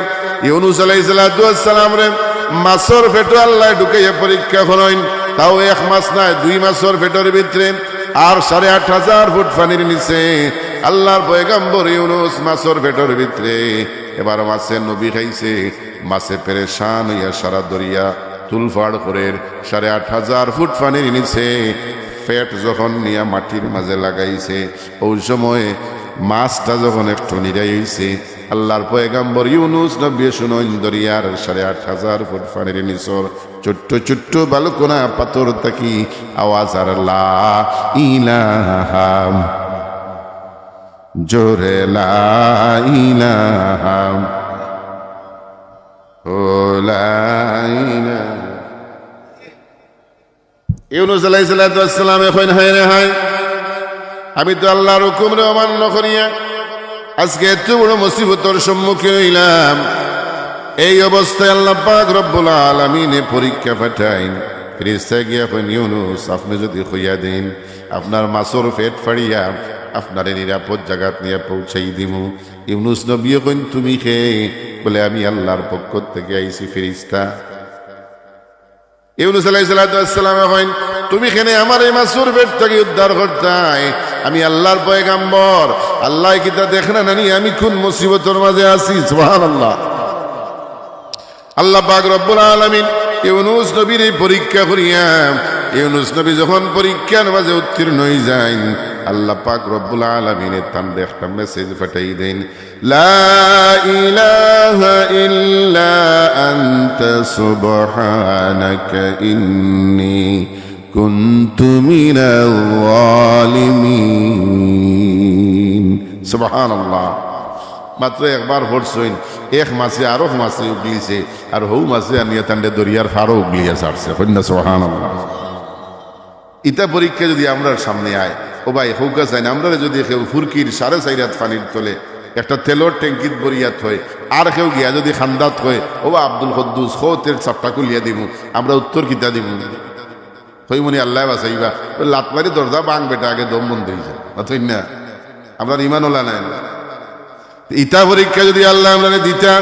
[SPEAKER 1] ইউনূস আলাইহিস সালাম রে মাছর পেটো আল্লাহ ঢুকাইয়া পরীক্ষা করেন, তাও 1 মাস না 2 মাসের পেটের ভিতরে, আর 8,500 ফুট পানির নিচে আল্লাহর পয়গম্বর ইউনূস মাছর পেটের ভিতরে। এবার মাছের নবী খাইছে, মাছে পেরেশান হইয়া সারা দরিয়া তুলফাড় করে 8,500 ফুট পানির নিচে পেট যখন নিয়া মাটির মাঝে লাগাইছে, ওই সময় মাছটা যখন একটু নিরাই হইছে, আল্লাহর পয়গম্বর ইউনূস নবী শুনেন দরিয়ার 8,500 ফুট পানির নিচর ছোট্ট ছোট্ট বালুকোনা পাথর থাকি আওয়াজ আর লা ইলাহা জোরে লা ইলাহা ও লা ইলাহা। ইউনূস আলাইহিস সালাম এখন হায় রে হায়, আমি তো আল্লাহর হুকুম রে অমান্য করিয়া আজকে এত বড় মুসিবতের সম্মুখীন হইলাম। এই অবস্থায় আল্লাহ পাক রব্বুল আলামিনে পরীক্ষা পাঠাইন। ফেরেশতা গিয়া কইন ইউনূস আপনি যদি কইয়া দেন আপনার মাছর পেট ফাড়িয়া আপনারে নিরাপদ জায়গাত নিয়ে পৌঁছাই দিমু। ইউনূস নবী কইন তুমি কে? বলে আমি আল্লাহর পক্ষ থেকে আইছি ফেরেশতা। ইউনূস আলাইহিস সালাম কইন তুমি কেন আমার এই মাছর পেট থেকে উদ্ধার করতাই? আমি আল্লাহর পয়গম্বর, আল্লাহ কি তা দেখ না নানি আমি কোন মুসিবতের মাঝে আছি? সুবহানাল্লাহ। আল্লাহ পাক রব্বুল আলামিন ইউনূস নবীর এই পরীক্ষা করিয়া, ইউনূস নবী যখন পরীক্ষার মাঝে উত্তীর্ণ হয়ে যায়, আল্লাহ পাক রব্বুল আলামিনের তান্ডে একটা মেসেজ পাঠাই দেন, লা ইলাহা ইল্লা আনতা সুবহানাকা ইন্নী কুনতু মিনাল যালিমিন। সুবহানাল্লাহ। মাত্র একবার পড়ছইন, এক মাসে আরো মাসে উগলিছে, আর হৌ মাসে আনিয়া তান্ডে দরিয়ার ফারো উগলিয়া ছাড়ছে। কন্যা সুবহানাল্লাহ। ইটা পরীক্ষা যদি আমরা সামনে আয়, ও ভাই হৌকা চাই না, আমরা যদি কেউ ফুরকির 4.5 পানির তলে একটা তেলর ট্যাঙ্কিত বরিয়াত হয়, আর কেউ গিয়া যদি খান্দাত হয়, ও বা আব্দুল কদ্দুস হো তেল চাপটা কুলিয়া দিব, আমরা উত্তর কিতা দিব? হই মনি আল্লাহ বাসাইবা, লাত মারি দরজা বাং বেটা আগে দম বন্ধ হয়ে যায় না, আমরা ইমান ওলা নাই। ইটা পরীক্ষা যদি আল্লাহ আমরা দিতা,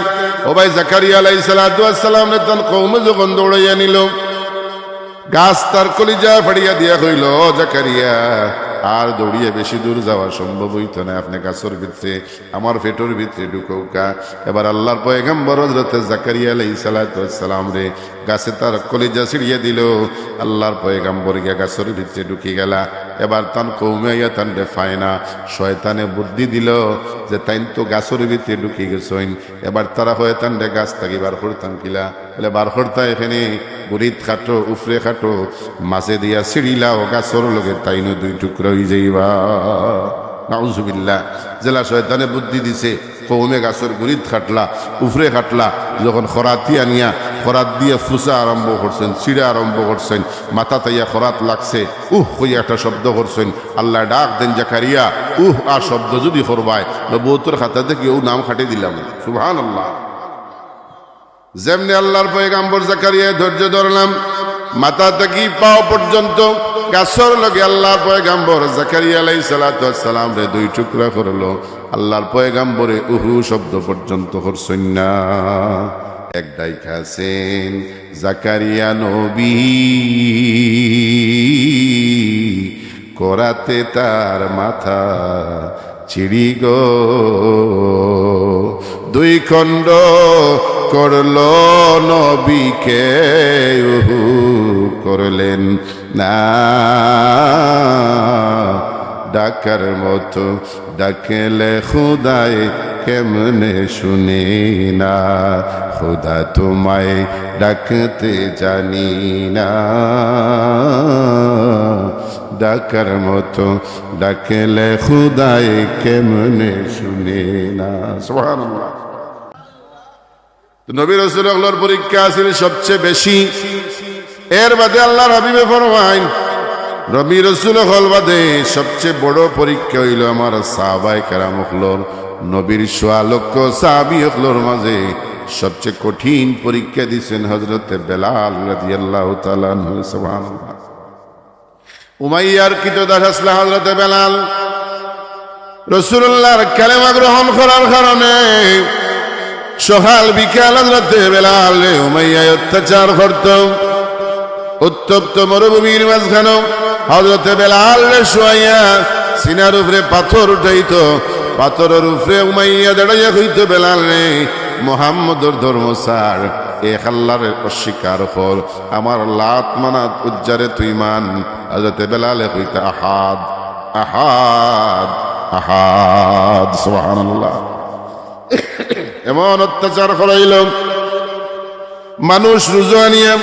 [SPEAKER 1] ও ভাই জাকারিয়া আলাইহিস সালাম তার কওমে যখন দৌড়াইয়া নিল, গাছ তার কলিজা ফাড়িয়া দিয়া কইল, জাকারিয়া আর দৌড়িয়ে বেশি দূর যাওয়া সম্ভব হইতো না, আপনি গাছের ভিতরে আমার পেটের ভিতরে ঢুকৌকা। এবার আল্লাহর পয়গম্বর হযরত জাকারিয়া আলাইহিস সালাম রে গাছে তার কলিজা ছিড়িয়ে দিল, আল্লাহর পয়গম্বর গিয়া গাছের ভিতরে ঢুকি গেলা। এবার তান কৌমে ইয়া তান দেখায় না, শয়তানে বুদ্ধি দিল যে তাইন তো গাছের ভিতরে ঢুকি গেছেন, এবার তারা হয়ে তান গাছ থাকি বার করতাম কিলা, বলে বার করতা এখানে বুড়িত খাটো উফরে খাটো মাঝে দিয়া ছিড়িলা ও গাছর লগে তাইনো 2 টুকরা হয়ে যাইবা। নাউজুবিল্লাহ। জেলা শয়তানে বুদ্ধি দিছে, কৌমে গাছর গুড়িত খাটলা উফরে খাটলা, যখন খরাতি আনিয়া খরাত দিয়ে ফুসা আরম্ভ করছেন, ছিঁড়া আরম্ভ করছেন, মাথা তাইয়া খরাত লাগছে, কইয়া একটা শব্দ করছেন, আল্লাহ ডাক দেন জাকারিয়া, আর শব্দ যদি করবায় নবুয়তের খাতাতে কেউ নাম খাটে দিলাম। সুবহানাল্লাহ। যেমনি আল্লাহর পয়গম্বর জাকারিয়া ধৈর্য ধরলাম, মাথা থেকে পাও পর্যন্ত গাছর লগে আল্লাহর পয়গম্বর জাকারিয়া আলাইহিস সালাম রে 2 টুকরা করলো। আল্লাহর পয়গম্বরে শব্দ পর্যন্ত করছেন না। এক ডাইকা আছেন জাকারিয়া নবী, করাতে তার মাথা চিড়ি গো, 2 খণ্ড করল নবীকে করলেন না, ডাকার মতো ডাকলে খুদায় কেমনে শুনি না, খুদা তোমায় ডাকতে জানি না, ডাকার মতো ডাকলে খুদায় কেমনে শুনি না। সুবহানাল্লাহ। নবী রাসূলুল্লাহর পরীক্ষা আছিল সবচেয়ে বেশি। এর বাদে আল্লাহর হাবিবে ফরমাইন, নবী রাসূল হল বাদে সবচেয়ে বড় পরীক্ষা হইল আমার সাহাবায়ে কেরাম হলর, নবীর 1.5 লক্ষ সাহাবী হলর মাঝে সবচেয়ে কঠিন পরীক্ষা দিয়েছেন হযরত বেলাল রাদিয়াল্লাহু তাআলা আনহু। সুবহানাল্লাহ। উমাইয়ার কৃতদাস আসলে হযরত বেলাল রাসূলুল্লাহর কালেমা গ্রহণ করার কারণে সকাল বিকাল হযরত বেলাল উমাইয়া অত্যাচার করত। উত্তপ্ত মরুভূমির মাঝখানে হযরত বেলাল শোয়াইয়া সিনার উপরে পাথর উঠাইত, পাথরের উপরে উমাইয়া দাঁড়াইয়া হইত, বেলাল রে মুহাম্মদর ধর্ম ছাড়, এক আল্লাহর অস্বীকার কর, আমার লাত মানাত উজ্জারে তুই মান। হযরত বেলালে হইত আহাদ আহাদ আহাদ। সুবহানাল্লাহ। এমন অত্যাচার করাইল, মানুষ রুজু আনিয়া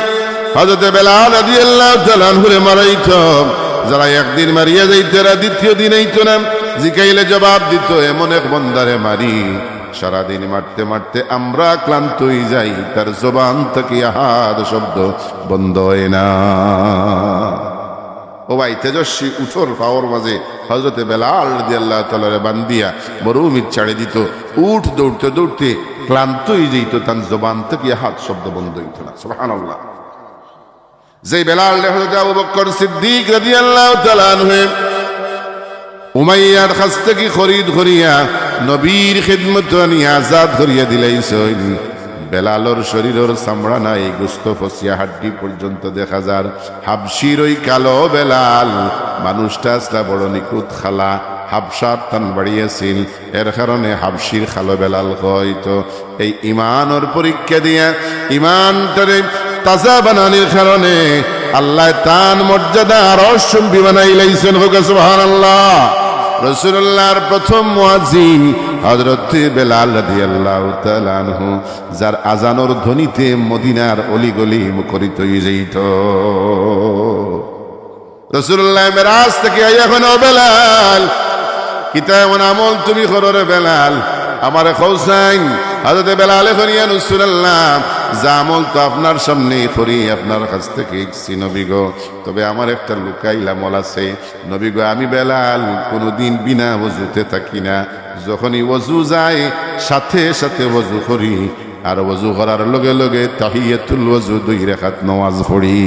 [SPEAKER 1] হযরত বেলাল রাদিয়াল্লাহু তাআলা আনহুরে মারাইত। যারা একদিন মারিয়া যাইত এরা দ্বিতীয় দিন আইত না, জিকাইলে জবাব দিত, এমন এক বন্দারে মারি সারাদিন মারতে মারতে আমরা ক্লান্ত হয়ে যাই, তার জবান থেকে আহাদ শব্দ বন্ধ হয় না। ও ভাই তেজস্বী উঠোর পাওয়ার মাঝে হযরত বেলাল রাদিয়াল্লাহু তাআলা বান্দিয়া মরুভূমি ছাড়ে দিত, উঠ দৌড়তে দৌড়তে ক্লান্ত হয়ে যেত, তার জবান থেকে হাত শব্দ বন্ধ হইত না। সুবহানাল্লাহ। যে বেলাল হযরত আবু বকর সিদ্দিক রাদিয়াল্লাহু তাআলা আনহু উমাইয়ার কাছ থেকে খরিদ করিয়া নবীর খিদমত নিয়ে আজাদ করিয়া দিলাইছেন। বেলালর শরীরের চামড়া নাই, গোস্ত ফসিয়া হাড্ডি পর্যন্ত দেখা যার। হাবশির ওই কালো বেলাল মানুষটা আসলা বড় নিকুত খালা, হাবসার টান বাড়িয়েছিল, এর কারণে হাবশির খালো বেলাল হয়তো। এই ইমানের পরীক্ষা দিয়া ইমানটারে তাজা বানানোর কারণে আল্লাহ তান মর্যাদা আরশ চুম্বি বানাই লাইছেন। হোক সুবহানাল্লাহ। রাসূলুল্লাহর প্রথম মুয়াজ্জিন হযরত বেলাল রাদিয়াল্লাহু তাআলা আনহু, যার আজানের ধ্বনিতে মদিনার অলিগলি মুখরিত হয়ে যাইত। রাসূলুল্লাহ মিরাজ থেকে এখন বেলাল কিতা এমন আমল তুমি করো রে বেলাল, আমারে খৌসাইন। হযরত বেলাল করিয়া রাসূলুল্লাহ যা আমল তো আপনার সামনে করি, আপনার কাছ থেকে শিখছি নবী গো, তবে আমার একটা লুকাইলা আমল আছে নবী গো। আমি বেলাল কোনোদিন বিনা ওযুতে থাকি না, যখনই ওযু যায় সাথে সাথে ওযু করি, আর ওযু করার লগে লগে তাহিয়াতুল ওযু 2 রাকাত নামাজ পড়ি।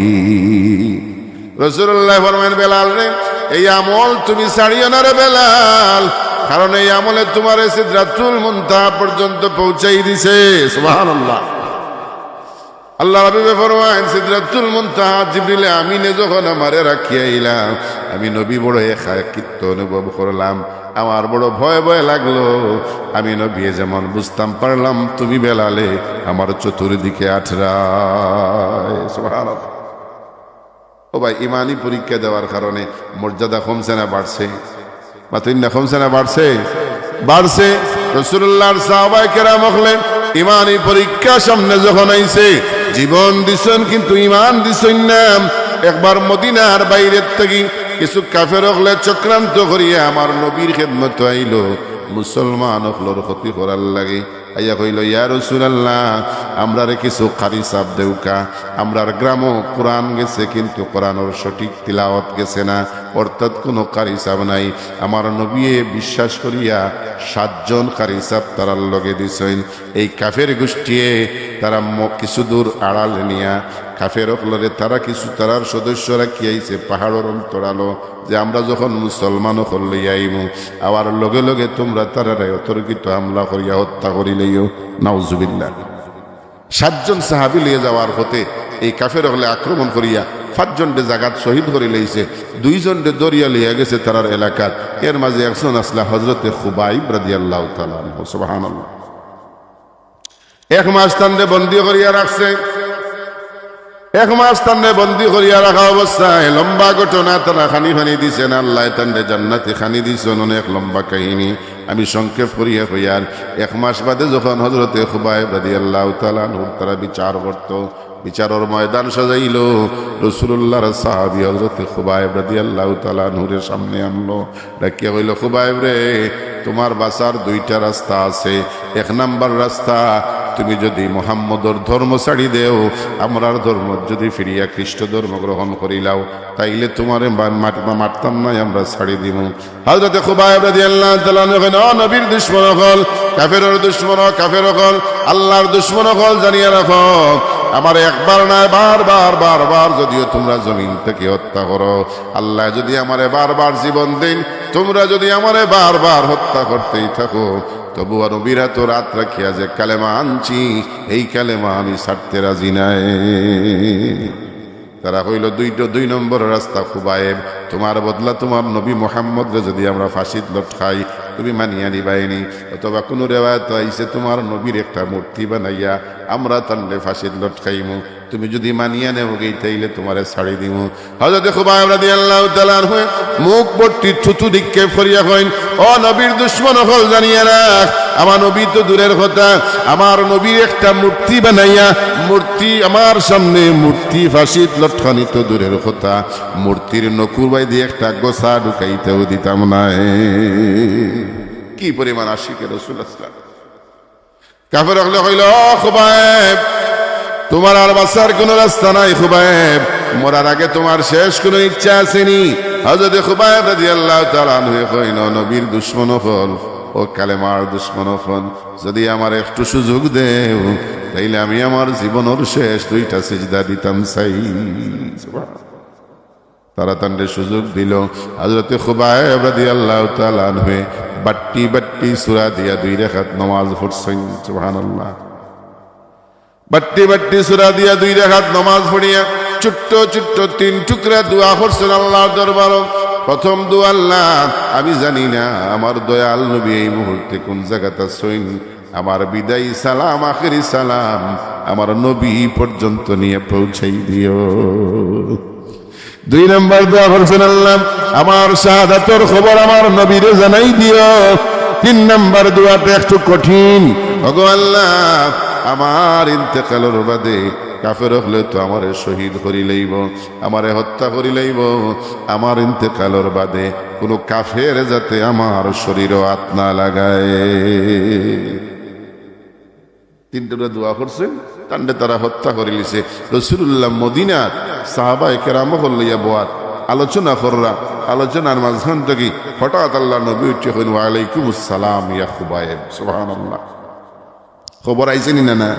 [SPEAKER 1] রাসূলুল্লাহ ফরমায়েন বেলাল রে, এই আমল তুমি ছাড়িও না রে বেলাল, কারণ এই আমলে তোমার সিদরাতুল মুনতাহা পর্যন্ত পৌঁছাই দিছে। সুবহানাল্লাহ। আল্লাহ হাবিব ফরমায়েন সিদরাতুল মুনতাহা জিবরিল আমিনে যখন আমারে রাখিয়াইলা, আমি নবী বড় একাকিত্ব অনুভব করলাম, আমার বড় ভয় ভয় লাগলো। আমি নবী যেমন বুঝতাম পারলাম, তুমি বেলালে আমার চতুর্দিকে আঠরায়। সুবহানাল্লাহ। ও ভাই, ইমানি পরীক্ষা দেওয়ার কারণে মর্যাদা কমছে না বাড়ছে? মাতুন্না কমছে না বাড়ছে? বাড়ছে। রাসূলুল্লাহর সাহাবায়ে কেরাম হলেন ইমানি পরীক্ষা সামনে যখন আইছে, জীবন দিছেন কিন্তু ইমান দিছেন না। একবার মদিনার বাইরের থেকে কিছু কাফের হলে চক্রান্ত করিয়া আমার নবীর খেদমত আইল, মুসলমান হলোর ক্ষতি করার লাগে। আইয়া কইল, ইয়া রাসূলুল্লাহ, আমরারে কিছু কারি সাপ দেউকা, আমরার গ্রামও কোরআন গেছে কিন্তু কোরআনের সঠিক তিলাওয়াত গেছে না, অর্থাৎ কোনো কারি সাপ নাই। আমার নবী বিশ্বাস করিয়া 7 জন কারি সাপ তারার লগে দিছেন। এই কাফের গোষ্ঠীয়ে তারা কিছু দূর আড়াল নিয়া কাফের হলরে তারা কিছু তারার সদস্যরা কি আইছে পাহাড়ের অন্তরালো, যে আমরা যখন মুসলমান হলে আইমু আবার লগে লগে তোমরা তারারে অতর্কিত হামলা করিয়া হত্যা করিলেও। নাউজুবিল্লাহ। 7 জন সাহাবী লিয়ে যাওয়ার হতে এই কাফের হলে আক্রমণ করিয়া 5 জনকে জাগাত শহীদ করে লইছে, 2 জনকে দরিয়া লিয়া গেছে তারার এলাকার। এর মাঝে একজন আসলা হযরতে খুবাইব রাদিয়াল্লাহু তাআলা আনহু। সুবহানাল্লাহ। 1 মাস তান্ডে বন্দী করিয়া রাখছে। 1 মাস তান্ডে বন্দী করিয়া রাখা অবস্থায় লম্বা ঘটনা, তারা খানি খানি দিছেন, আল্লাহ তান্ডে জান্নাতে খানি দিছেন, অনেক লম্বা কাহিনী। আমি সংক্ষেপ করিয়া কইয়ার 1 মাস বাদে যখন হযরতে খুবাইব রাদিয়াল্লাহু তাআলা আনহু তারা বিচার করত, বিচারের ময়দান সাজাইল, রাসূলুল্লাহর সাহাবী হযরতে খুবাইব রাদিয়াল্লাহু তাআলা আনহুর সামনে আনলো, ডাকিয়া কইল, খুবাইব রে, তোমার বাঁচার 2টা রাস্তা আছে। 1 নাম্বার রাস্তা, তুমি যদি মুহাম্মদর ধর্ম ছাড়ি দেও, আমরার ধর্ম যদি ফিরিয়া খ্রিস্ট ধর্ম গ্রহণ করিলাও, তাইলে তোমারে মারতাম নাই, আমরা ছাড়ি দিব। হযরতে খুবাইব রাদিয়াল্লাহু তাআলা আনহু নবীর দুশমন হল, কাফেরের দুশমন, কাফের হল, আল্লাহর দুশমন হল, জানিয়া রাখো, আমার একবার নয় বারবার বারবার যদিও তোমরা জমিন থেকে হত্যা করো, আল্লাহ যদি আমারে বারবার জীবন দেন, তোমরা যদি আমারে বারবার হত্যা করতেই থাকো, তবু আর বিরাত রাত রাখিয়া যে কালেমা আনছি, এই কালেমা আমি ছাড়তে রাজি নাই। তারা কইল, 2 নম্বর রাস্তা খুবাইব, তোমার বদলা তোমার নবী মুহাম্মদরে যদি আমরা ফাঁসিত লটকাই, তুমি মানিয়া নিবাইনি, অথবা কোনো রেওয়ায়ত আইছে তোমার নবীর একটা মূর্তি বানাইয়া আমরা তান্ডে ফাঁসিত লটকাইমু, তুমি যদি মানিয়া নেও গেই তাইলে তোমারে ছাড়ি দিব। হযরত খুবাইব রাদিয়াল্লাহু তাআলা আনহু মুখ ভর্তি থুতু নিক্ষেপ করিয়া কইন, ও নবীর দুশমন হল, জানিয়া রাখ, আমার নবী তো দূরের কথা, আমার নবীর একটা মূর্তি বানাইয়া, মূর্তি আমার সামনে মূর্তি ফাঁসিত লটকানি তো দূরের কথা, মূর্তির নকুর বাই দিয়ে একটা গোসা ঢুকাইতেও দিতাম না। কি পরিমাণ আশিকে রাসূলুল্লাহ। কাফের হলে কইল, ও খুবাইব, তোমার আর বাঁচার কোনো রাস্তা নাই খুবাইব, মরার আগে তোমার শেষ কোনো ইচ্ছা আসেনি? হযরত খুবাইব রাদিয়াল্লাহু তাআলা আনহু কইল, নবীর দুশমন হল, ও কালেমার দুশমন হল, যদি আমার একটু সুযোগ দেও, তাইলে আমি আমার জীবনের শেষ 2টা সিজদা দিতাম চাই। তারা তান্ডে সুযোগ দিল। হযরত খুবাইব রাদিয়াল্লাহু তাআলা আনহু বাট্টি বাট্টি সূরা দিয়া 2 রাকাত নামাজ পড়ছেন। সুবহানাল্লাহ। বাট্টি বাট্টি সূরা দিয়া 2 রাকাত নামাজ পড়িয়া ছোট্ট ছোট্ট 3 টুকরা দোয়া করছেন আল্লাহর দরবারে। প্রথম দোয়া, আল্লাহ, আমি জানি না আমার দয়াল নবী এই মুহূর্তে কোন জায়গাতে আছেন, আমার বিদায়ী সালাম, আখেরি সালাম আমার নবী পর্যন্ত নিয়ে পৌঁছাই দিও। 2 নম্বর দোয়া করছেন, আল্লাহ আমার শাহাদাতের খবর আমার নবীরে জানাই দিও। 3 নম্বর দোয়াটা একটু কঠিন, ওগো আল্লাহ আমার ইন্তেকালের বাদে কাফের হলে তো আমারে শহীদ করি লইব, আমারে হত্যা করি লইব, আমার ইন্তেকালের বাদে কোনো কাফের যাতে আমার শরীরও হাত না লাগায়। 3টা দোয়া করছেন, কাণ্ডে তারা হত্যা করে লিছে। রাসূলুল্লাহ মদিনার সাহাবায়ে কেরাম লইয়া বোয়ার আলোচনা কররা, আলোচনার মাঝখান থেকে হঠাৎ আল্লাহ নবী উঠে কইলেন, ওয়া আলাইকুমুস সালাম ইয়া খুবাইব। সুবহানাল্লাহ, খবর আইছেনি না?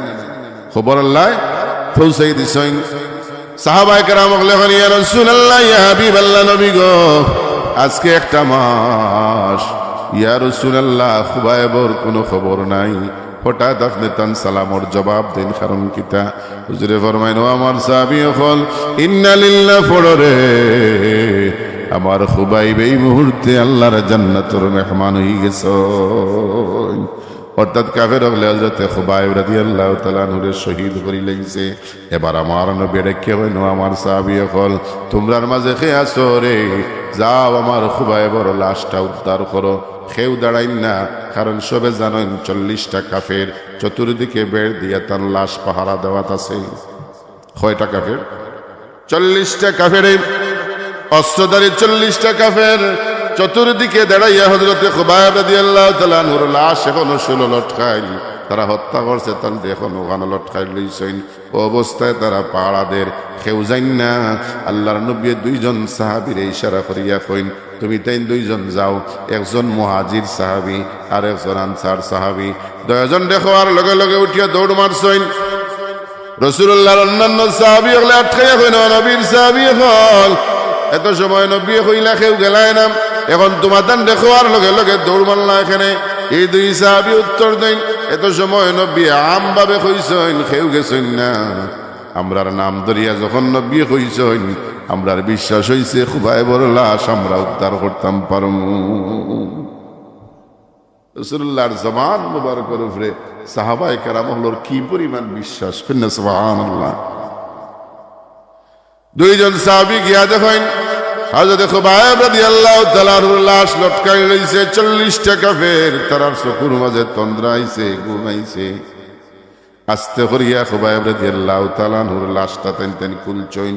[SPEAKER 1] খবর আল্লাহ পৌঁছাই দিছেন। সাহাবায়ে কেরাম বললেন, ইয়া রাসূলুল্লাহ ইয়া হাবিবাল্লাহ, নবী গো আজকে একটা মাস, ইয়া রাসূলুল্লাহ খুবাইবর কোনো খবর নাই। হঠাৎ আপনি তান সালামর জবাব দেন, কারণ কিতা? হুজুরে ফরমাইন, ও আমার সাহাবী হল, ইন্না লিল্লাহ পড়রে আমার খুবাইব এই মুহূর্তে আল্লাহর জান্নাতের মেহমান হয়ে গেছে। অর্থাৎ কাফের হলে হযরতে খুবাইব রাদিয়াল্লাহু তাআলা নূরে শহীদ করি লাগছে। এবার আমার নবী ডেকে কইল, আমার সাহাবী হল, তোমরার মাঝে কে আছো রে? যাও আমার খুবাইবর লাশটা উদ্ধার করো। কেউ দাঁড়াইন না, কারণ সবে জানেন 40টা কাফের চতুর্দিকে বেড় দিয়া তার লাশ পাহারা দেওয়াত আছে। কয়টা কাফের? 40টা কাফের, অস্ত্রধারী 40টা কাফের চতুর্দিকে দাঁড়াইয়া হযরতে খুবাইব রাদিয়াল্লাহু তাআলা নূর লাশ এখনো শুলো লটকাইল। তারা হত্যা করছে, তার এখন ওখানে লটকাই লইছেন। ও অবস্থায় তারা পাহাড়াদের কেউ যাইন না। আল্লাহর নবী 2জন সাহাবীর ইশারা করিয়া কইন, তুমি তাই 2জন যাও, একজন মুহাজির সাহাবী আর একজন আনসার সাহাবী। 2জন দেখো আর লগে লগে উঠিয়া দৌড় মারছেন। রাসূলুল্লাহর অন্যান্য সাহাবী হলে আটকাইয়া কইন, নবীর সাহাবী হল, এত সময় নবী কইলা কেউ গেলায় না, এখন তোমাদের দেখো আর লগে লগে দৌড় মারলা এখানে। এই 2 সাহাবী উত্তর দেন, এত সময় নবী আম ভাবে কইছেন, কেউ গেছেন না। আমরার নাম ধরিয়া যখন নবী কইছেন, আমরার বিশ্বাস হইছে খুবাইবর লাশ আমরা উদ্ধার করতাম পারমু। রাসূলুল্লাহর জবান মুবারকের উপরে সাহাবায়ে কেরামগুলোর কি পরিমাণ বিশ্বাস, কন্যা সুবহানাল্লাহ। 2জন সাহাবী গিয়া দেখেন হযরত খুবাইব রাদিয়াল্লাহু তাআলার লাশ লটকাই রইছে। 40টা কাফের তারার চকুর মাঝে তন্দ্রা আইছে, ঘুমাইছে। আস্তে করিয়া খুবাইব রাদিয়াল্লাহু তাআলার লাশটা তেন কুলচইন,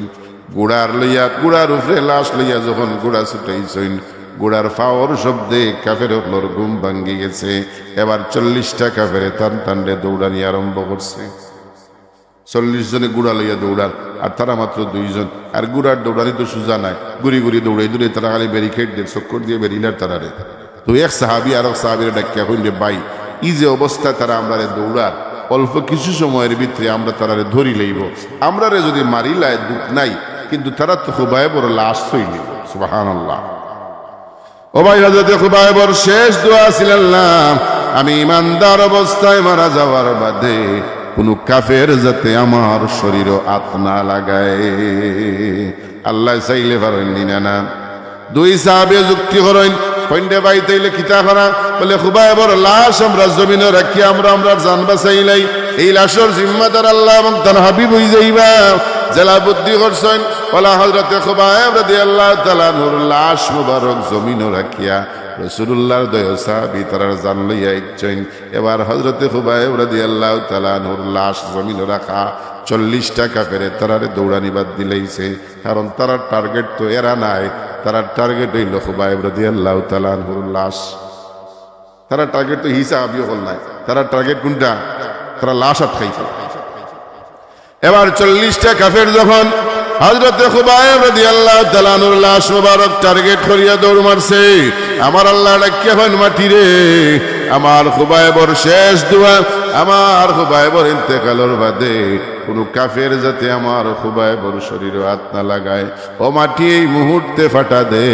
[SPEAKER 1] গুড়ার লইয়া গুড়ার উপরে লাশ লইয়া যখন গুড়া ছুটাইছেন, গুড়ার ফাওয়ার শব্দে কাফের হলোর ঘুম ভাঙ্গি গেছে। এবার 40টা কাফের টান টান্ডে দৌড়ানি আরম্ভ করছে। 40 জনে গুড়া লইয়া দৌড়ার, আর তারা মাত্র 2জন। আর গুড়ার দৌড়ানি তো সোজা নাই, গুড়ি গুড়ি দৌড়াই দৌড়ে তারা খালি ব্যারিকেড দিয়ে চক্কর দিয়ে বেরিলার তারারে। তো এক সাহাবী আর এক সাহাবীর ডাকিয়া কইলে, ভাই এই যে অবস্থা তারা আমরারে দৌড়ার, অল্প কিছু সময়ের ভিতরে আমরা তারারে ধরি লইব, আমরারে যদি মারিলায় দুঃখ নাই, কিন্তু তারা তো খুবাইবর লাশ হইল। সুবহানাল্লাহ। ও ভাই, হযরত খুবাইবর শেষ দোয়া ছিল, আল্লাহ আমি ইমানদার অবস্থায় মারা যাওয়ার বাদে কোন কাফের যাতে আমার শরীরও হাত না লাগায়। আল্লাহ চাইলে পারেন না। 2 সাহাবী যুক্তি করেন, কইন্ডে ভাই তাইলে কিতা করা? বলে খুবাইবর লাশ আমরা জমিনে রাখি, আমরা জান বাঁচাইলাই, এই লাশের জিম্মাদার আল্লাহ এবং তার হাবিব হই যাইবা। জেলা বুদ্ধি করছেন, বলা হযরতে খুবাইব রাদিয়াল্লাহু তাআলা নূর লাশ মুবারক জমিনে রাখিয়া রাসূলুল্লাহর 2 সাহাবী তারা জান লইয়া ইচ্ছেন। এবার হযরতে খুবাইব রাদিয়াল্লাহু তাআলা নূর লাশ জমিনে রাখা 40টা কাফের তারারে দৌড়ানি বাদ দিলাইছে। কারণ তারার টার্গেট তো এরা নাই, তারার টার্গেট হইল খুবাইব রাদিয়াল্লাহু তাআলা নূর লাশ। তারা টার্গেট তো হিসাবই হল নাই, তারা টার্গেট কোনটা? তারা লাশ আটকাইছে। এবার 40টা কাফের যখন হযরতে খুবাইব রাদিয়াল্লাহু তাআলা নূর লাশ মুবারক টার্গেট করিয়া দৌড় মারছে, আমার আল্লাহ ডাকিয়া কইন, মাটি রে, আমার খুবাইবর শেষ দোয়া, আমার খুবাইবর ইন্তেকালের বাদে কোন কাফের যাতে আমার খুবাইবর শরীরে হাত না লাগায়। ও মাটি এই মুহূর্তে ফাটা দে,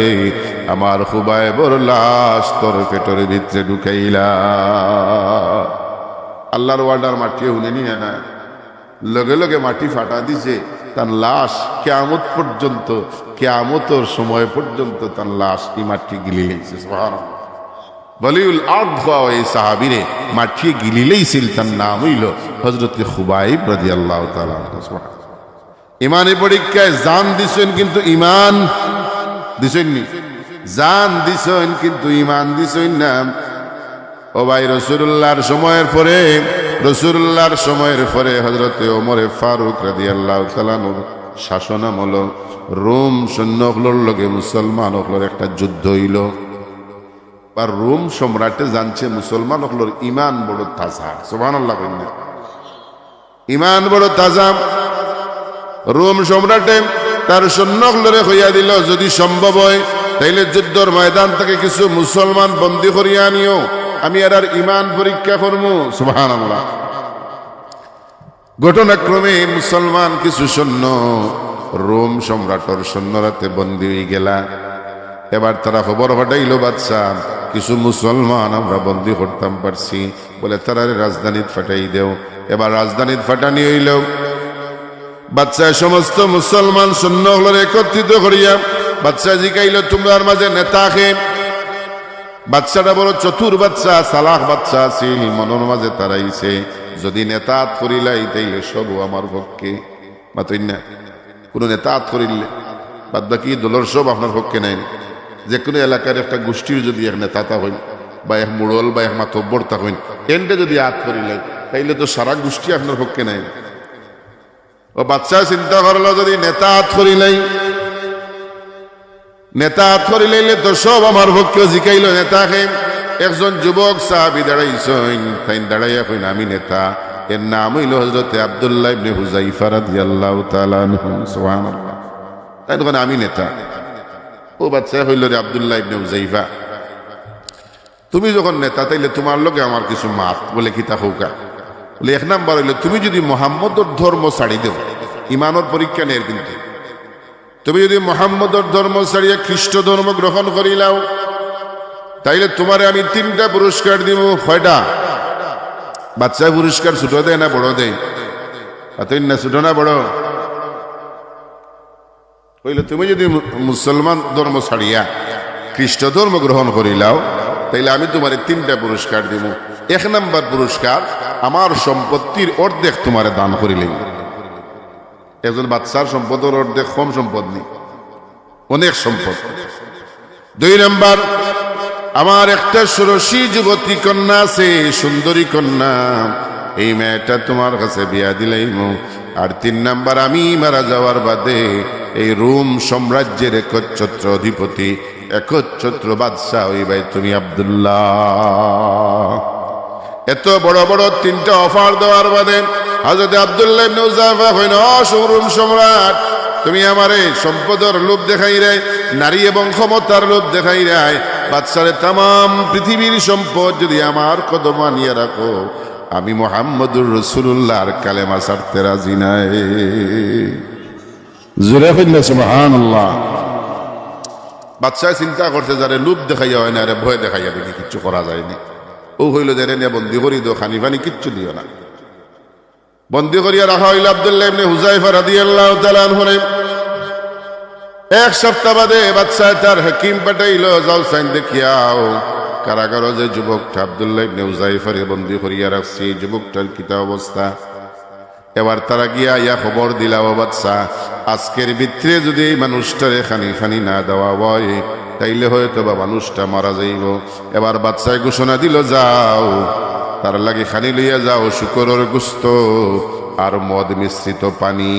[SPEAKER 1] আমার খুবাইবর লাশ তোর পেটের ভিতরে ঢুকাইলা। আল্লাহর ওয়ার্ডার মাটি শুনেনি না, লগে লগে মাটি ফাটা দিছে। তার লাশ কিয়ামত পর্যন্ত, কিয়ামতের সময় পর্যন্ত তার লাশ এই মাটি গিলি লাইছে। সুবহানাল্লাহ। ওয়ালিউল আরদ এই সাহাবীরে মাটি গিলি লাইছিল, তার নাম হইল হযরত খুবাইব রাদিয়াল্লাহু তাআলা। সুবহানাল্লাহ। ইমানি পরীক্ষায় জান দিছেন কিন্তু ইমান দিছেন নি, জান দিছেন কিন্তু ইমান দিছেন না। ও ভাই, রাসূলুল্লাহর সময়ের পরে হযরতে ওমরে ফারুক রাদিয়াল্লাহু তাআলা আনহুর শাসনামল রোম সৈন্যগুলোর লগে মুসলমান হকলোর একটা যুদ্ধ হইল। আর রোম সম্রাটে জানছে মুসলমান হকলোর ইমান বড় তাজা। সুবহানাল্লাহ কইনা, ইমান বড় তাজা। রোম সম্রাটে তার সৈন্যগুলোরে হইয়া দিল, যদি সম্ভব হয় তাইলে যুদ্ধর ময়দান থেকে কিছু মুসলমান বন্দী করিয়া আনিও, আমি আর ইমান পরীক্ষা করবো। সুবহানাল্লাহ। ঘটনাক্রমে মুসলমান কিছু সৈন্য রোম সম্রাটর সৈন্যরাতে বন্দী হয়ে গেলা। এবার তারা খবর হটাইল, বাদশা কিছু মুসলমান আমরা বন্দী করতাম পারছি, বলে তারা রাজধানীত ফাটাই দেও। এবার রাজধানীত ফাটানি হইল। বাদশা সমস্ত মুসলমান সৈন্যগুলোর একত্রিত করিয়া বাদশা জিকাইল, তোমার মাঝে নেতা কে? বাদশাটা বড় চতুর বাদশা, সালাহ বাদশা আছিল, মনের মাঝে তারাইছে যদি নেতাত করিলাই তাইলে সব আমার পক্ষে। মাতই না, কোনো নেতাত করিলে বাদ বাকি দলের সব আপনার পক্ষে নাই। যে কোনো এলাকার একটা গোষ্ঠীর যদি এক নেতা হইন বা এক মুড়ল বা এক মাতব্বর তা হইন, এনটা যদি আত করিলেন তাইলে তো সারা গোষ্ঠী আপনার পক্ষে নাই। ও বাচ্চা চিন্তা করলো, যদি নেতা আত করিলাইলে তো সব আমার পক্ষে। জিকাইল নেতাকে। একজন যুবক সাহাবী দাঁড়াইছেন, তাই দাঁড়াইয়া কইন আমি নেতা। এর নাম হইল হযরতে আব্দুল্লাহ ইবনে হুযাইফা রাদিয়াল্লাহু তাআলা আনহু। সুবহানাল্লাহ। তাই তখন আমি নেতা। ও বাচ্চা হইল রে আব্দুল্লাহ ইবনে হুযাইফা, তুমি যখন নেতা তাইলে তোমার লগে আমার কিছু মাত। বলে কি তা হোকা? বলে এক নাম্বার হইল, তুমি যদি মুহাম্মদর ধর্ম ছাড়ি দেও, ইমানের পরীক্ষা নেই কিন্তু, তুমি যদি মুহাম্মদর ধর্ম ছাড়িয়া খ্রিস্ট ধর্ম গ্রহণ করিলাও তাইলে তোমারে আমি 3টা পুরস্কার দিব। কয়টা? বাচ্চা পুরস্কার ছোট দেয় না বড় দেয়? এতই না, ছোট না বড়? কইলে তুমি যদি মুসলমান ধর্ম ছাড়িয়া খ্রিস্ট ধর্ম গ্রহণ করিলাও তাইলে আমি তোমারে 3টা পুরস্কার দিব। 1 নাম্বার পুরস্কার, আমার সম্পত্তির অর্ধেক তোমারে দান করিলেন। একজন বাচ্চার সম্পদের অর্ধেক কম সম্পদ নেই, অনেক সম্পদ। 2 নাম্বার, আমার একটা ষোড়শী যুবতী কন্যা আছে, সুন্দরী কন্যা, এই মেয়েটা তোমার কাছে বিয়া দিলাইম। আর 3 নাম্বার, আমি মারা যাওয়ার বাদে এই রোম সাম্রাজ্যের একচ্ছত্র অধিপতি, একচ্ছত্র বাদশাহ হইবাই তুমি আব্দুল্লাহ। এত বড় বড় 3টা অফার দেওয়ার বাদে হযরত আব্দুল্লাহ ইবনে হুযাইফা কইন, রোম সম্রাট, তুমি আমারে সম্পদের লোভ দেখাই রে, নারী এবং ক্ষমতার লোভ দেখাই রে, বাদশারে তাম পৃথিবীর সম্পদ যদি আমার কদম আনিয়ে রাখো, আমি মুহাম্মদুর রাসূলুল্লাহর কালেমা ছাড়তে রাজি নাই। জোরে কইনা সুবহানাল্লাহ। বাদশা চিন্তা করতে, যারে লোভ দেখাইয়া হয় না, আরে ভয় দেখাইয়া দেখি কিচ্ছু করা যায়নি। ও হইল যে রে বন্দি করি দো, খানি ফানি কিচ্ছু দিও না। বন্দি করিয়া রাখা হইল আব্দুল্লাহ ইবনে হুযাইফা রাদিয়াল্লাহু তাআলা আনহু। 1 সপ্তাহ বাদে বাদশা তার হাকিম পাঠাইল, যাও সাইন দেখিয়াও কারাগারে যে যুবকটা আব্দুল্লাহ ইবনে হুযাইফারে বন্দি করিয়া রাখছে, যুবকটার কিতা অবস্থা। এবার তারা গিয়া ইয়া খবর দিলা, ও বাদশা, আজকের ভিতরে যদি এই মানুষটারে খানি ফানি না দেওয়া হয় তাইলে হয়তো বা মানুষটা মারা যাইব। এবার বাদশায় ঘোষণা দিল, যাও তার লাগে খানি লইয়া যাও, শুকরের গোশত আর মদ মিশ্রিত পানি।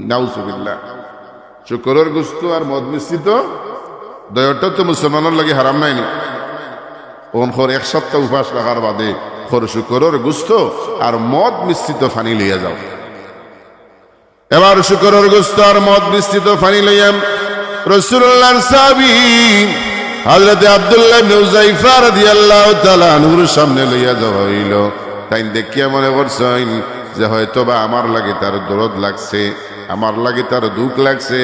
[SPEAKER 1] নাউজুবিল্লাহ। শুকরের গোশত আর মদ মিশ্রিত দয়টা তো মুসলমানের লাগে হারাম নাইনি। ওন 1 সপ্তাহ উপাস রাখার বাদে শুকরের গোশত আর মদ মিশ্রিত পানি লইয়া যাও। এবার শুকরের গোশত আর মদ মিশ্রিত পানি লইয়া রাসূলুল্লাহর সাহাবী হযরত আব্দুল্লাহ ইবনে হুযাইফা রাদিয়াল্লাহু তাআলা আনহুর সামনে লইয়া যাওয়া হইল। তাই দেখিয়া মনে করছেন যে হয়তো বা আমার লাগে তার দরদ লাগছে, আমার লাগে তার দুঃখ লাগছে,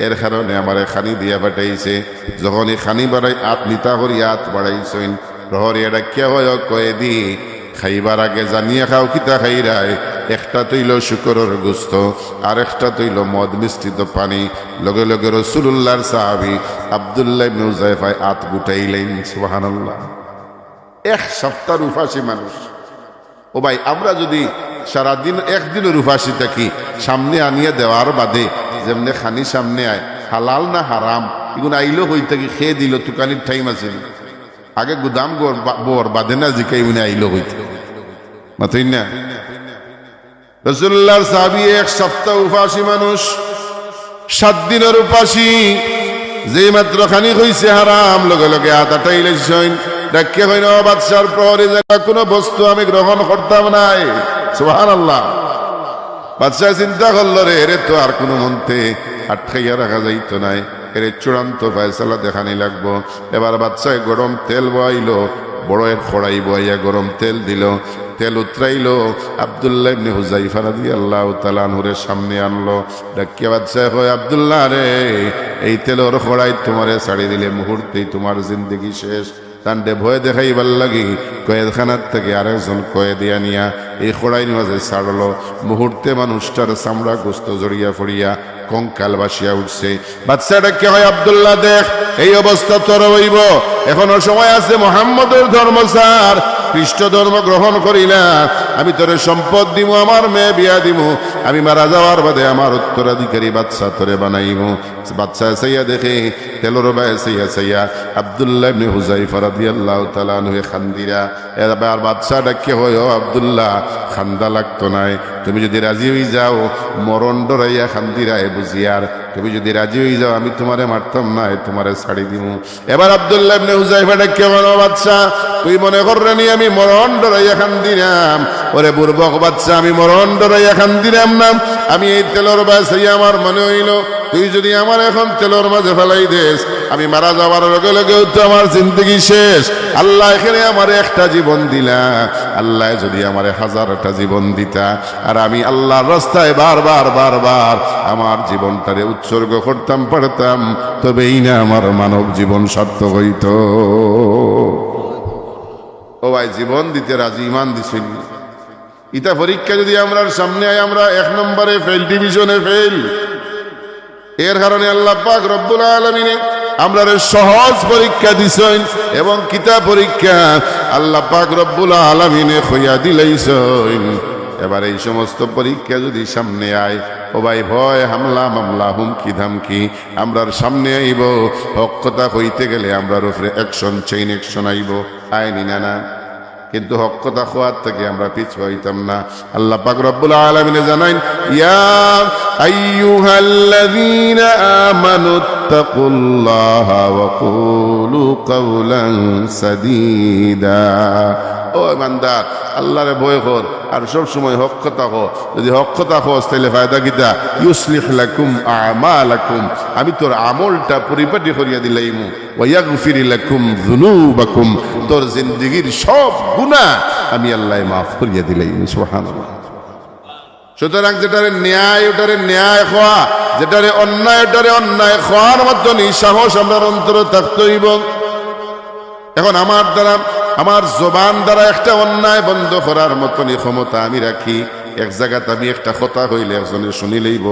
[SPEAKER 1] এর কারণে আমারে খানি দিয়া পাঠাইছে। যখন এই খানি বাড়াই আত নিতা করি আত বাড়াইছেন, প্রহরী এটা কে হয় কয়েদি, খাইবার আগে জানিয়া খাও কিতা খাইরায়, একটা তৈল শুকরের গোশত আর একটা তৈল মদ মিশ্রিত পানি। লগে লগে রাসূলুল্লাহর সাহাবী আব্দুল্লাহ ইবনে হুযাইফা আত গুটাইলেন। সুবহানাল্লাহ। 1 সপ্তাহ উপাসী মানুষ। ও ভাই, আমরা যদি সারাদিন একদিনের উপাসী থাকি, সামনে আনিয়ে দেওয়ার বাদে যেমনি খানি সামনে আয়, হালাল না হারাম এগুলো আইলো হই থাকি খেয়ে দিল, তুকানির টাইম আছে আগে গুদাম বর বাদে না জিকাই উনি আইলো হইতে মাতই না। রাসূলুল্লাহর সাহাবী এক সপ্তাহ উপাসী মানুষ, 7 দিনের উপাসী, যেই মাত্র খানি হইছে হারাম লগে লগে আটাটাই লেছেন ডাকিয়ে কইন বাদশার প্রহরী কোনো বস্তু আমি গ্রহণ করতাম নাই। সুবহানাল্লাহ। বাদশাহ চিন্তা করলো রে এরে তো আর কোনো মন্ত্রে আটকাইয়া রাখা যাইতো নাই, এর চূড়ান্ত ফয়সালা দেখানি লাগবো। এবার বাদশাহ গরম তেল বইল, বড় এক খড়াই বইয়া গরম তেল দিল, তেল উতরাইলো, আব্দুল্লাহ ইবনে হুযায়ফা রাদিয়াল্লাহু তাআলা আনহুর সামনে আনলো। ডাকিয়া বাদশাহ কয় আব্দুল্লাহ রে, এই তেলের খড়াই তোমারে ছাড়ি দিলে মুহূর্তেই তোমার জিন্দগি শেষ। তান্ডে ভয় দেখাইবার লাগি কয়েদখানার থেকে আরেকজন কয়েদিয়া নিয়া এই খড়াইর মাঝে ছাড়লো। মুহূর্তে মানুষটার চামড়া গোস্ত জড়িয়া ফড়িয়া কঙ্কাল বাসিয়া উঠছে। বাচ্চাটা কে হয় আব্দুল্লাহ দেখ এই অবস্থা তোর হইব, এখনো সময় আছে, মুহাম্মদের ধর্ম ছাড়, খ্রিস্ট ধর্ম গ্রহণ করিলা, আমি তোরে সম্পদ দিমু, আমার মেয়ে বিয়া দিমু, আমি মারা যাওয়ার বাদে আমার উত্তরাধিকারী বাচ্চা তোরে বানাইমু। বাচ্চা চাইয়া দেখে তেলর বায় চাইয়া চাইয়া আব্দুল্লাহ ইবনে হুযায়ফা রাদিয়াল্লাহু তাআলা আনহু খান্দিরা। এবার বাচ্চা ডাকে হয় ও আব্দুল্লাহ খান্দা লাগতো নাই, তুমি যদি রাজি হয়ে যাও মরণ ডরাইয়া খান্দিরায় বুঝিয়ার, তুমি যদি রাজি হয়ে যাও আমি তোমারে মারতাম না, তোমারে ছাড়ি দিমু। এবার আব্দুল্লাহ ইবনে হুযায়ফা ডাকে বলো বাচ্চা তুই মনে করনি আমি মরণ ডরাইয়া খান্দিরাম? ওরে বুর্বক বাচ্চা, আমি মরণ ডরাইয়া খান্দিরাম না, আমি এই তেলর বাসাই আমার মনে হইল তুই যদি আমার এখন তেলর মাঝে ফেলাই দেস, আমি মারা যাওয়ার লগে লগেও তো আমার জিন্দগি শেষ। আল্লাহ এখানে আমার একটা জীবন দিলা, আল্লাহ যদি আমার 1000টা জীবন দিতা আর আমি আল্লাহর রাস্তায় বারবার বারবার আমার জীবনটারে উৎসর্গ করতাম পারতাম, তবেই না আমার মানব জীবন সার্থক হইত। ও ভাই, জীবন দিতে রাজি, ইমান দিছেন। ইটা পরীক্ষা যদি আমরা সামনে আয় আমরা 1 নম্বরে ফেল, ডিভিশনে ফেল। এর কারণে আল্লাহ পাক রব্বুল আলামিন আমরা সহজ পরীক্ষা দিছেন এবং কিতাব পরীক্ষা আল্লাহ পাক রব্বুল আলামিন হইয়া দিলাইছেন। এবার এই সমস্ত পরীক্ষা যদি সামনে আয়, ও ভাই ভয় হামলা মামলা হুমকি ধামকি আমরার সামনে আইব, হক কথা কইতে গেলে আমরার উপরে অ্যাকশন, চেইন অ্যাকশন আইব, আইনি না। কিন্তু হক কথা খোয়ার থেকে আমরা পিছু হইতাম না। আল্লাহ পাক রব্বুল আলামিন জানাইন ইয়া আইয়ুহাল্লাযীনা আমানুত্তাকুল্লাহা ওয়া কুলু কাওলান সাদীদা। ও বান্দা, আল্লাহরে ভয় কর আর সব সময় হক কথা কও। যদি হক কথা কও তাহলে ফায়দা কিতা? ইউসলিহ লাকুম আমালাকুম, আমি তোর আমলটা পরিপাটি করিয়া দিলাইমু। ওয়া ইয়াগফির লাকুম যুনুবাকুম, তোর জিন্দেগীর সব গুনাহ আমি আল্লাহ মাফ করিয়া দিলাইমু। সুবহানাল্লাহ। সুতরাং যেটারে ন্যায় ওটারে ন্যায় হওয়া, যেটারে অন্যায় ওটারে অন্যায় হওয়ার মতনই সাহস আমরা অন্তরে থাকতে হইব। এখন আমার দ্বারা, আমার জবান দ্বারা একটা অন্যায় বন্ধ করার মতনই ক্ষমতা আমি রাখি। এক জায়গাতে আমি একটা কথা হইলে একজনে শুনি লইব,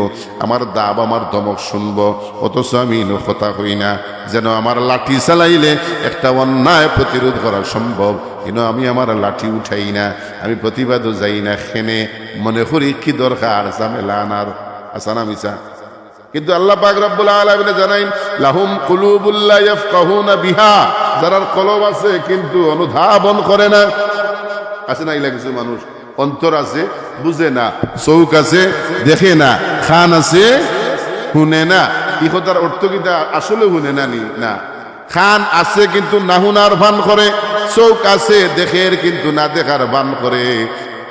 [SPEAKER 1] আমার দাব আমার ধমক শুনবো, অথচ আমি কথা হই না। যেন আমার লাঠি চালাইলে একটা অন্যায় প্রতিরোধ করা সম্ভব, কিন্তু আমি আমার লাঠি উঠাই না, আমি প্রতিবাদও যাই না। খেনে মনে করি কি দরকার ঝামেলা আনার, আসানা মিছা। কিন্তু আল্লাহ পাক রব্বুল আলামিন জানাইন লাহুম কুলুবুল লা ইয়াফকাহুনা বিহা, যারা কলব আছে কিন্তু অনুধাবন করে না। আছে না ইলা কিছু মানুষ অন্তর আছে বুঝে না, চৌক আছে দেখে না, খান আছে শুনে না। এই কথার অর্থ কিটা আসলে শুনে না নি না, খান আছে কিন্তু না হুনার ভান করে, চৌক আছে দেখের কিন্তু না দেখার ভান করে।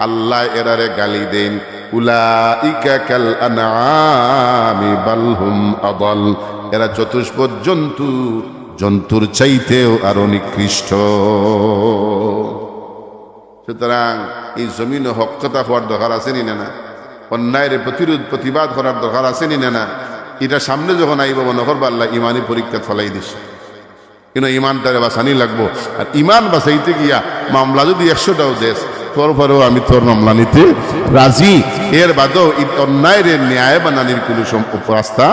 [SPEAKER 1] আল্লাহ এরারে গালি দেন উলাইকা কাল আনআমি বাল হুম আদাল, এরা চতুষ্পদ জন্তু, জন্তুর চাইতেও আরো নিকৃষ্ট। সুতরাং এই জমিনে হক কথা হওয়ার দরকার আছে নি না? অন্যায়ের প্রতিরোধ প্রতিবাদ করার দরকার আছে নি না? এটা সামনে যখন আইব মনে করবো আল্লাহ ইমানি পরীক্ষা ফলাই দিছে, কিন্তু ইমানটারে বাঁচানি লাগবো। আর ইমান বাঁচাইতে গিয়া মামলা যদি 100টাও দেশ, তারপরেও আমি তোর মামলা নিতে রাজি। এর বাদেও অন্যায়ের ন্যায় বানানির কোনো রাস্তা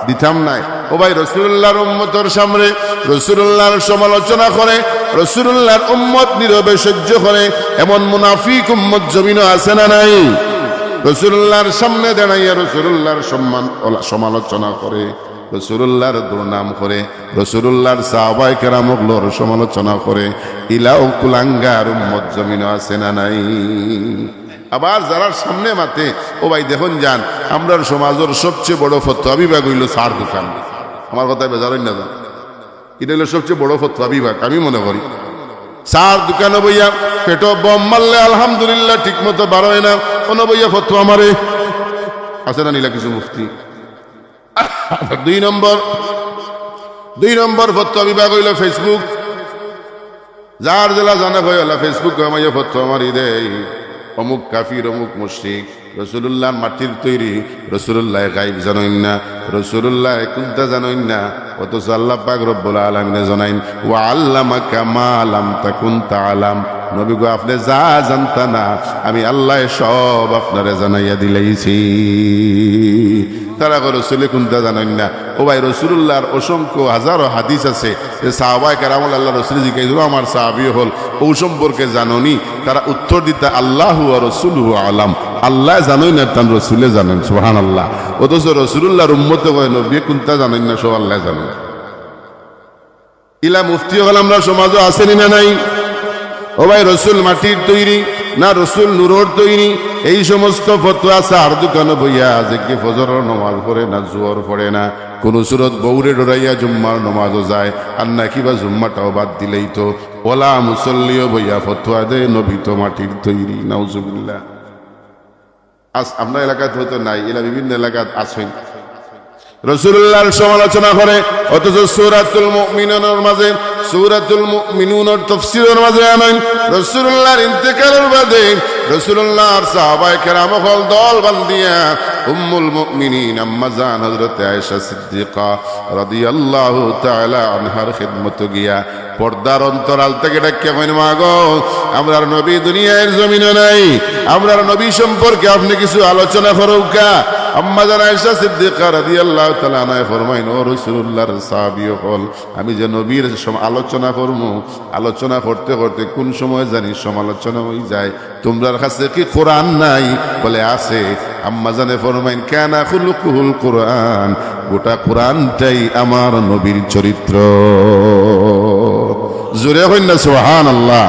[SPEAKER 1] দিতাম নাই। ও ভাই রাসূলুল্লাহর উম্মতের সামনে রাসূলুল্লাহর সমালোচনা করে, রাসূলুল্লাহর উম্মত নীরবে সহ্য করে এমন মুনাফিক উম্মত জমিনে আছে না নাই? রাসূলুল্লাহর সামনে দাঁড়াইয়া রাসূলুল্লাহর সমালোচনা করে, রাসূলুল্লাহর দুর্নাম করে, রাসূলুল্লাহর সাহাবায়ে কেরামগুলোর সমালোচনা করে, ইলাও কুলাঙ্গার উম্মত জমিনে আছে না নাই? আবার যারা সামনে মাতে, ও ভাই দেখুন যান, আমরার সমাজের সবচেয়ে বড় ফতোয়া বিভাগ হইল সার দোকান। আমার কথায় বেজারই না যান, এটা হলো সবচেয়ে বড় ফতোয়া বিভাগ আমি মনে করি। সার দোকানে বইয়া পেট বম মারলে আলহামদুলিল্লাহ ঠিক মতো বার হয় না, কোনো বইয়া ফতোয়া মারে আছে না নিলা কিছু মুফতি। দুই নম্বর ফতোয়া বিভাগ হইল ফেসবুক। যার জেলা জানা হয় ফেসবুক আমায় ফতোয়া মারি দেয়, অমুক কাফির অমুক মুশরিক, রাসূলুল্লাহ মাটির তৈরি, রাসূলুল্লাহ গায়ব জানেন না, রাসূলুল্লাহ কুনতা জানেন না, অথচ আল্লাহ পাক রব্বুল আলামিন জানাইন ওয়া আল্লামাকা মা লাম তাকুন তাআলাম, নবী গো আপনি যা জানতা না আমি আল্লাহ সব আপনারে জানাইয়া দিলাইছি। তারা রসুলে কুনতা জানেন না। ও ভাই রাসূলুল্লাহর অসংখ্য হাজারো হাদিস আছে যে সাহাবায়ে কেরাম আল্লাহ রাসূল জিজ্ঞাসা আমার সাহাবী হল ও সম্পর্কে জাননি, তারা উত্তর দিতে আল্লাহু ওয়া রাসূলুহু আলাম, আল্লাহ জানেন না তার রাসূলে জানেন। সুবহানাল্লাহ। অথচ রাসূলুল্লাহর উম্মত কয় নবী কুনতা জানেন না, সব আল্লাহ জানেন। ইলা মুফতি হল আমরা সমাজও আসেনি না নাই? ও ভাই রসুল মাটির তৈরি না রসুল নূরের তৈরি, এই সমস্ত ফতোয়া সার দোকানে বইয়া যে কি ফজরের নামাজ পড়ে না, জোহর পড়ে না, কোন সুরত বৌরে ডরাইয়া জুম্মার নামাজও যায়, আর নাকি বা জুম্মাটাও বাদ দিলেই তো ওলা মুসল্লিও বইয়া ফতোয়া দেয় নবী তো মাটির তৈরি। নাউজুবিল্লাহ। আজ আপনার এলাকায় হয়তো নাই, এলা বিভিন্ন এলাকায় আছেন। রাসূলুল্লাহর সমালোচনা করে, অথচ সূরাতুল মুমিনুনের মাঝে সূরাতুল মুমিনুনের তাফসীরের মাঝে আনেন রাসূলুল্লাহর ইন্তেকালের বাদে রাসূলুল্লাহর সাহাবায়ে কেরাম হল দল বান্ধিয়া উম্মুল মুমিনিন আম্মা জান হযরত আয়েশা সিদ্দিকা রাদিয়াল্লাহু তাআলা আনহার খিদমতে গিয়া পর্দার অন্তরাল থেকে ডাকিয়া কইন, মা গো আমরার নবী দুনিয়ার জমিনে নাই, আমরার নবী সম্পর্কে আপনি কিছু আলোচনা করুকা। আম্মা জান আয়েশা সিদ্দিকা রাদিয়াল্লাহু তাআলা আনহা ফরমাইন, ও রাসূলুল্লাহর সাহাবী হল আমি যে নবীর আলোচনা করব, আলোচনা করতে করতে কোন সময় জানি সমালোচনা হয়ে যায়, তোমরার কাছে কি কোরআন নাই? বলে আছে। আম্মা জানে ফরমাইন, কানা খুলুকুল কোরআন, গোটা কোরআনটাই আমার নবীর চরিত্র। জোরে হইন না সুবহানাল্লাহ।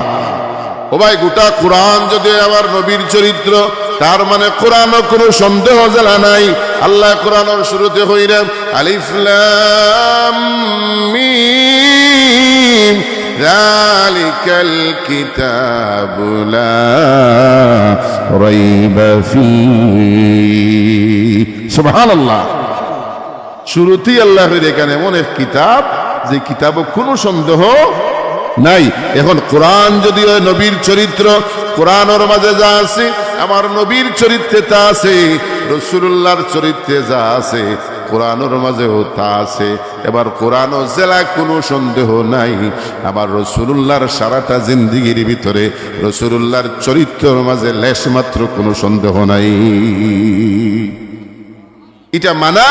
[SPEAKER 1] ও ভাই গোটা কোরআন যদি আমার নবীর চরিত্র, তার মানে কোরআনও কোনো সন্দেহ জ্বালা নাই। আল্লাহ কোরআনের শুরুতে হইলেন আলিফ লাম মিম যালিকাল কিতাবু লা রাইবা ফীহি। সুবহানাল্লাহ। শুরুতেই আল্লাহ এখানে এমন এক কিতাব যে কিতাবে কোনো সন্দেহ নাই। এখন কোরআন যদি হয় নবীর চরিত্র, কোরআনের মাঝে যা আছে আমার নবীর চরিত্রে তা আছে, রাসূলুল্লাহর চরিত্রে যা আছে কোরআনের মাঝেও তা আছে। এবার কোরআনও জেলা কোনো সন্দেহ নাই আমার রাসূলুল্লাহর সারাটা জিন্দেগির ভিতরে রাসূলুল্লাহর চরিত্রের মাঝে লেশ মাত্র কোনো সন্দেহ নাই। এটা মানা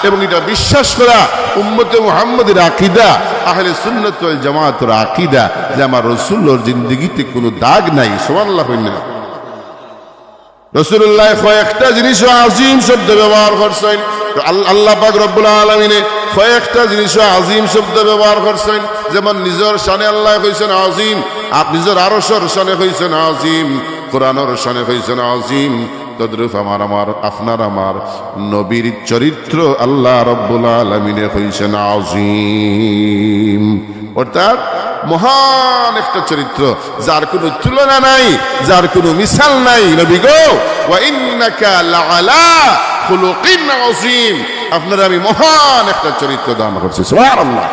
[SPEAKER 1] এবং এটা বিশ্বাস করা উম্মতে মুহাম্মদের আকীদা, আহলে সুন্নাত ওয়াল জামাতের আকীদা যে আমার রাসূলের জিন্দেগিতে কোনো দাগ নাই। সুবহানাল্লাহ। রাসূলুল্লাহ কয়েকটা জিনিস আজিম শব্দ ব্যবহার করছেন, আল্লাহ পাক রব্বুল আলামিনে কয়েকটা জিনিস আজিম শব্দ ব্যবহার করছেন। যেমন নিজের শানে আল্লাহ কইছেন আজিম, আপনি নিজের আরশের শানে কইছেন আজিম, কোরআনের শানে কইছেন আজিম। তদ্রুপ আপনার আমার নবীর চরিত্র আল্লাহ রব্বুল আলামিনে কইছেন আজিম, অর্থাৎ মহান একটা চরিত্র যার কোনো তুলনা নাই, যার কোনো মিসাল নাই। নবী গো ওয়া ইন্নাকা লাআলা খুলুকিন আযীম, আপনারা আমি মহান একটা চরিত্র দান করছি। সুবহানাল্লাহ।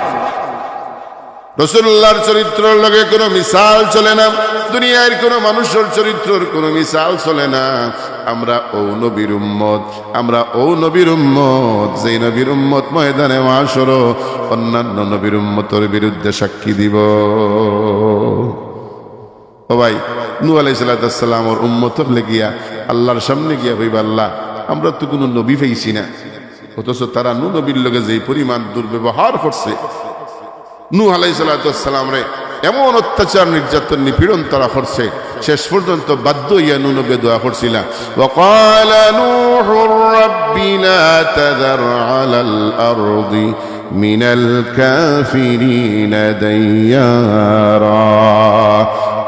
[SPEAKER 1] রাসূলুল্লাহর চরিত্রের লগে কোনো মিসাল চলে না, দুনিয়ার কোনো মানুষের চরিত্রের কোনো মিসাল চলে না। আমরা ও নবীর উম্মত, আমরা ও নবীর উম্মত যেই নবীর উম্মত ময়দানে মাশর অন্যান্য নবীর উম্মতের বিরুদ্ধে সাক্ষী দিব। ও ভাই নূহ আলাইহিস সালামের উম্মত হলে গিয়া আল্লাহর সামনে গিয়া কইবা, আল্লাহ আমরা তো কোনো নবী পাইছি না, অথচ তারা নূহ নবীর লগে যেই পরিমাণ দুর্ব্যবহার করছে, নূহ আলাইহিস সালাম রে এমন অত্যাচার নির্যাতন নিপীড়ন তারা করছে, শেষ পর্যন্ত বাধ্য হইয়া নূহ নবী দোয়া করছিলেন, ওয়াকালা নূহু রাব্বি লা তাযার আলাল আরদি মিনাল কাফিরিনা দাইয়ারা।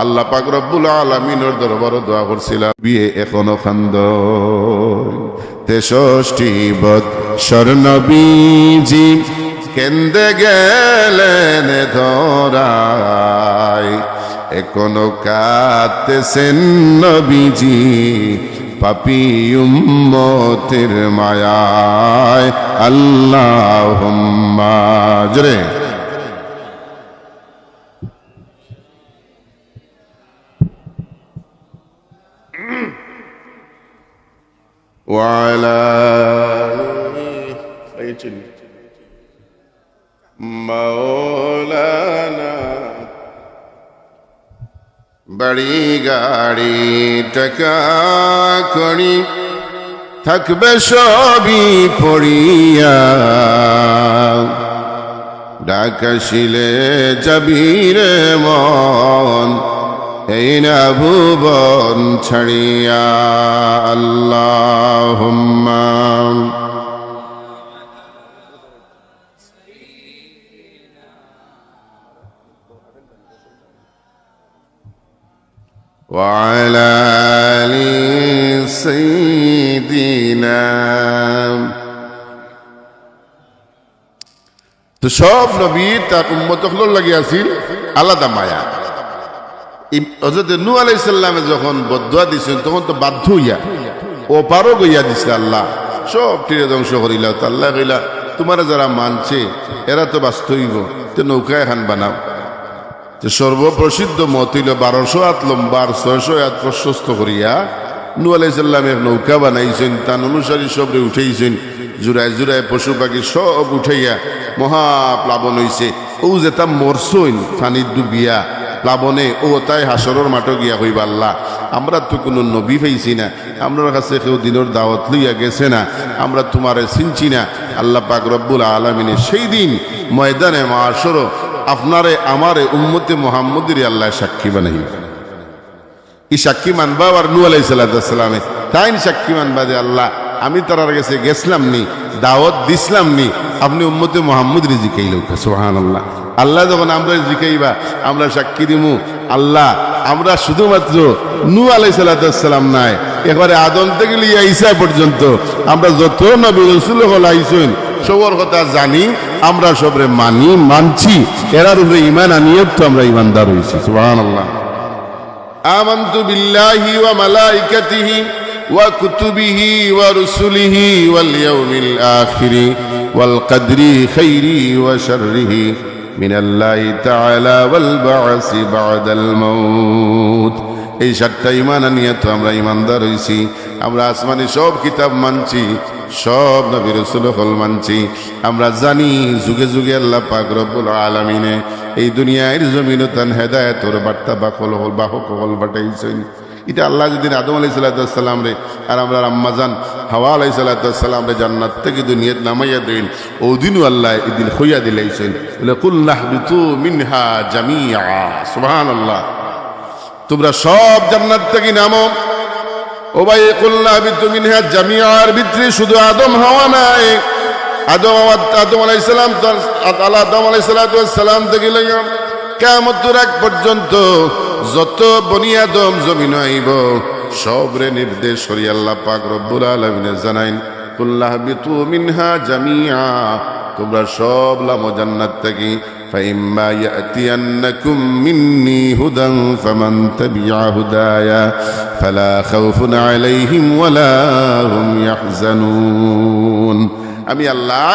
[SPEAKER 1] আল্লাহ পাক রব্বুল আলামিনের দরবারে দোয়া করছিলাম, বিয়ে এখনো খান্দ 63 বৎসর নবীজি কেন্দে গেলেন ধরায়, এখনো কাঁদতেছেন নবীজি পাপী উম্মতের মায়ায়। আল্লাহুম্মা জোরে ওয়ালা মাওলানা। বাড়ি গাড়ি টাকা করি থাকবে সবই পড়িয়া, ডাকাশিলে যাবি রে মন এই না ভুবন ছাড়িয়া। আল্লাহুম্মা وعلى آل سيدنا। তো সব নবী তার উম্মত হল লাগিয়াছিল আলাদা মায়া। হযরত নূহ আলাইহিস সালামে যখন বদদুয়া দিছেন তখন তো বাধ্য হইয়া ও পারো গইয়া দিছে, আল্লাহ সব তীরে ধ্বংস করিলা। তো আল্লাহ কইলা তোমারা যারা মানছে এরা তো বাস্তবিক, তো নৌকা এখন বানাও। সর্বপ্রসিদ্ধ মত হইল 1200 হাত লম্বা আর 600 হাত প্রশস্ত করিয়া নূহ আলাইহিস সালামের নৌকা বানাইছেন। তার অনুসারী সবরে উঠাইছেন, জুড়ায় জুড়ায় পশু পাখি সব উঠাইয়া মহাপ্লাবন হইছে। ও যেটা মরছইন পানির ডুবিয়া প্লাবনে, ও তাই হাসরের মাঠে গিয়া কইবা আল্লাহ আমরা তো কোনো নবী পাইছি না, আপনার কাছে কেউ দিনের দাওয়াত লইয়া গেছে না, আমরা তোমারে চিনছি না। আল্লাহ পাক রব্বুল আলামিনের সেই দিন ময়দানে মাহশর আপনারে আমারে উম্মতে মুহাম্মদের আল্লাহ সাক্ষী বানাইবে। এই সাক্ষী মানবা আর নূহ আলাইহিস সালামে তাই সাক্ষী মানবা যে আল্লাহ আমি তার কাছে গেছিলাম নি, দাওয়াত দিছিলাম নি, আপনি উম্মতে মুহাম্মদের জিকাইল। সুবহানাল্লাহ। আল্লাহ যখন আমরা জিকাইবা আমরা সাক্ষী দিমু আল্লাহ আমরা শুধুমাত্র নূহ আলাইহিস সালাম নাই, এবারে আদম থেকে লিয়া ঈসা পর্যন্ত আমরা যত নবী রাসূল হল আইছেন সবার কথা জানি, আমরা সবরে মানি মানছি, এরার উপরে ঈমান আনিয়ে তো আমরা ঈমানদার হইছি। সুবহানাল্লাহ। আমানতু বিল্লাহি ওয়া মালাইকাতিহি ওয়া কুতুবিহি ওয়া রুসুলিহি ওয়াল ইয়াউমিল আখির ওয়াল কদরি খাইরি ওয়া শাররিহি মিনাল্লাহি তাআলা ওয়াল বা'সি বা'দাল মাউত। এই 7টা ঈমান আনিয়ে তো আমরা ঈমানদার হইছি। আমরা আসমানি সব কিতাব মানছি, সব নবী রাসূল হল মানছি। আমরা জানি যুগে যুগে আল্লাহ পাক রব্বুল আলামিনে এই দুনিয়ার জমিনে তান হেদায়েতের বার্তা বাহক হল পাঠাইছেন। এটা আল্লাহ যেদিন আদম আলাইহিস সালাম রে আর আমরা আম্মাজান হাওয়া আলাইহিস সালাম রে জান্নাত থেকে দুনিয়াত নামাইয়া দেন, ওদিনও আল্লাহ এদিন হইয়া দিলাইছেন বলে কুল নাহবিতু মিনহা জামিআ। সুবহানাল্লাহ। তোমরা সব জান্নাত থেকে নামো। ও ভাই কুল নাহবিতু মিনহা জামিআর ভিতরে শুধু আদম হাওয়া নাই। আদম আলাইহিস সালাম আদম আলাইহিস সালাম থেকে লইয়া কিয়ামতের আগ পর্যন্ত যত বনি আদম জমিন আইব সবরে নির্দেশ করি আল্লাহ পাক রব্বুল আলামিন জানাইন কুল নাহবিতু মিনহা জামিআ, তোমরা সব লামো জান্নাত থেকে। ফাইম্মা ইয়াতিয়ান্নাকুম মিন্নি হুদান ফামান তাবিআ হুদায়া ফালা খাউফুন আলাইহিম ওয়ালা হুম ইয়াহজানুন। আমি আল্লাহ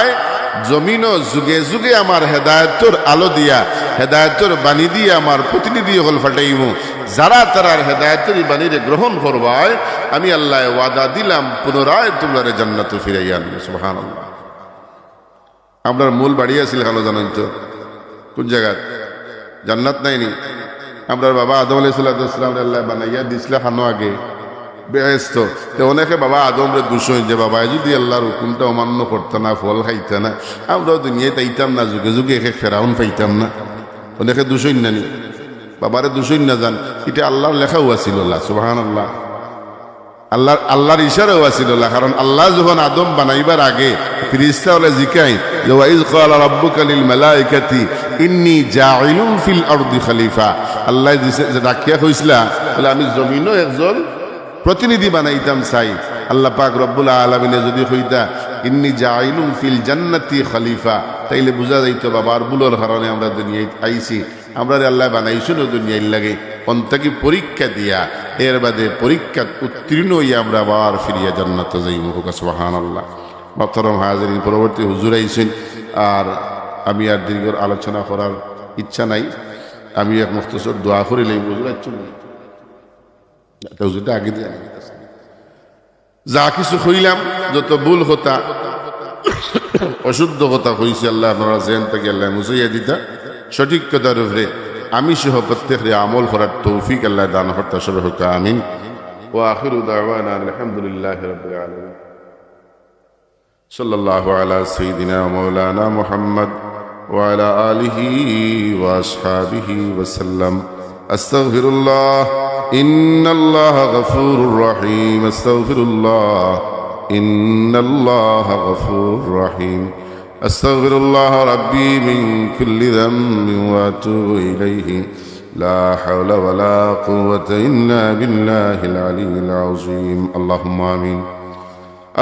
[SPEAKER 1] জমিন ও যুগে যুগে আমার হেদায়েতের আলো দিয়া হেদায়েতের বাণী দিয়ে আমার প্রতিনিধি হল ফাটাইমু। যারা তারার হেদায়েতের বাণীরে গ্রহণ করবায় আমি আল্লাহ ওয়াদা দিলাম পুনরায় তোমরা জান্নাতে ফিরাইয়া আনবো। সুবহানাল্লাহ। আপনার মূল বাড়ি আছিল ভালো জানেন তো কোন জায়গায়? জান্নাত নাইনি। আপনার বাবা আদম আলাইহিস সালাম আল্লাহ বানাইয়া দিছিল খানো আগে বেহেস্ত। তো অনেকে বাবা আদমরে দুশো যে বাবা যদি আল্লাহর হুকুমটা অমান্য করতো না, ফল খাইতে না, আমরাও দুনিয়ায় তাইতাম না, যুগে যুগে এক ফেরাউন পাইতাম না। অনেকে দুশোই না নি বাবারে দুশোই না যান, এটা আল্লাহর লেখাও আছিল। সুবহানাল্লাহ, আল্লাহর ইশারাও আছিল। কারণ আল্লাহ যখন আদম বানাইবার আগে ফিরিস্তা হলে জিকাই যে ওয়াইজ ক্বালা রাব্বুকা লিল মালাইকাতি ইন্নী জাইলুন ফিল আরদি খলিফা। আল্লাহ যে ডাকিয়া কইছিলা বলে আমি জমিনও একজন প্রতিনিধি বানাইতাম চাই। আল্লাহ পাক রব্বুল আলামিনে যদি কইতা ইন্নী জাইলুন ফিল জান্নাতি খলিফা, তাইলে বুঝা যাইতো বাবার বুলোর কারণে আমরা দুনিয়ায় আইছি, আমরা আল্লাহ বানাইছিল দুনিয়ার লাগে অন্তকি পরীক্ষা দিয়া, এর বাদে পরীক্ষা উত্তীর্ণ হইয়া আমরা আবার ফিরিয়া জান্নাত যাইমু। সুবহানাল্লাহ। মোহতারাম হাজিরিন, পরবর্তী হুজুর আইছেন, আর আমি আর দীর্ঘ আলোচনা করার ইচ্ছা নাই। আমি এক মুখতসর দোয়া করিলেই হুজুর আচ্ছু হুজুরটা আগে দিয়ে যা কিছু হইলাম, যত ভুল হতা অশুদ্ধ কথা হইছে, আল্লাহ আপনারা জেন থেকে আল্লাহ মুসাইয়া দিতা, সঠিক কথার উপরে আমি সহ প্রত্যেকের আমল করার তৌফিক আল্লাহ দান করতে সবে হোক আমিন। ওয়া আখিরু দাওয়ানা আলহামদুলিল্লাহি রাব্বিল আলামিন। সাল্লাল্লাহু আলা সাইয়্যিদিনা ওয়া মাওলানা মুহাম্মদ ওয়া আলা আলিহি ওয়া আসহাবিহি ওয়া সাল্লাম। আস্তাগফিরুল্লাহ ইন্নাল্লাহা গফুরুর রহিম। আস্তাগফিরুল্লাহ ইন্নাল্লাহা গফুরুর রহিম। أستغفر الله ربي من كل ذنب وأتوب إليه لا حول ولا قوة إلا بالله العلي العظيم. اللهم آمين.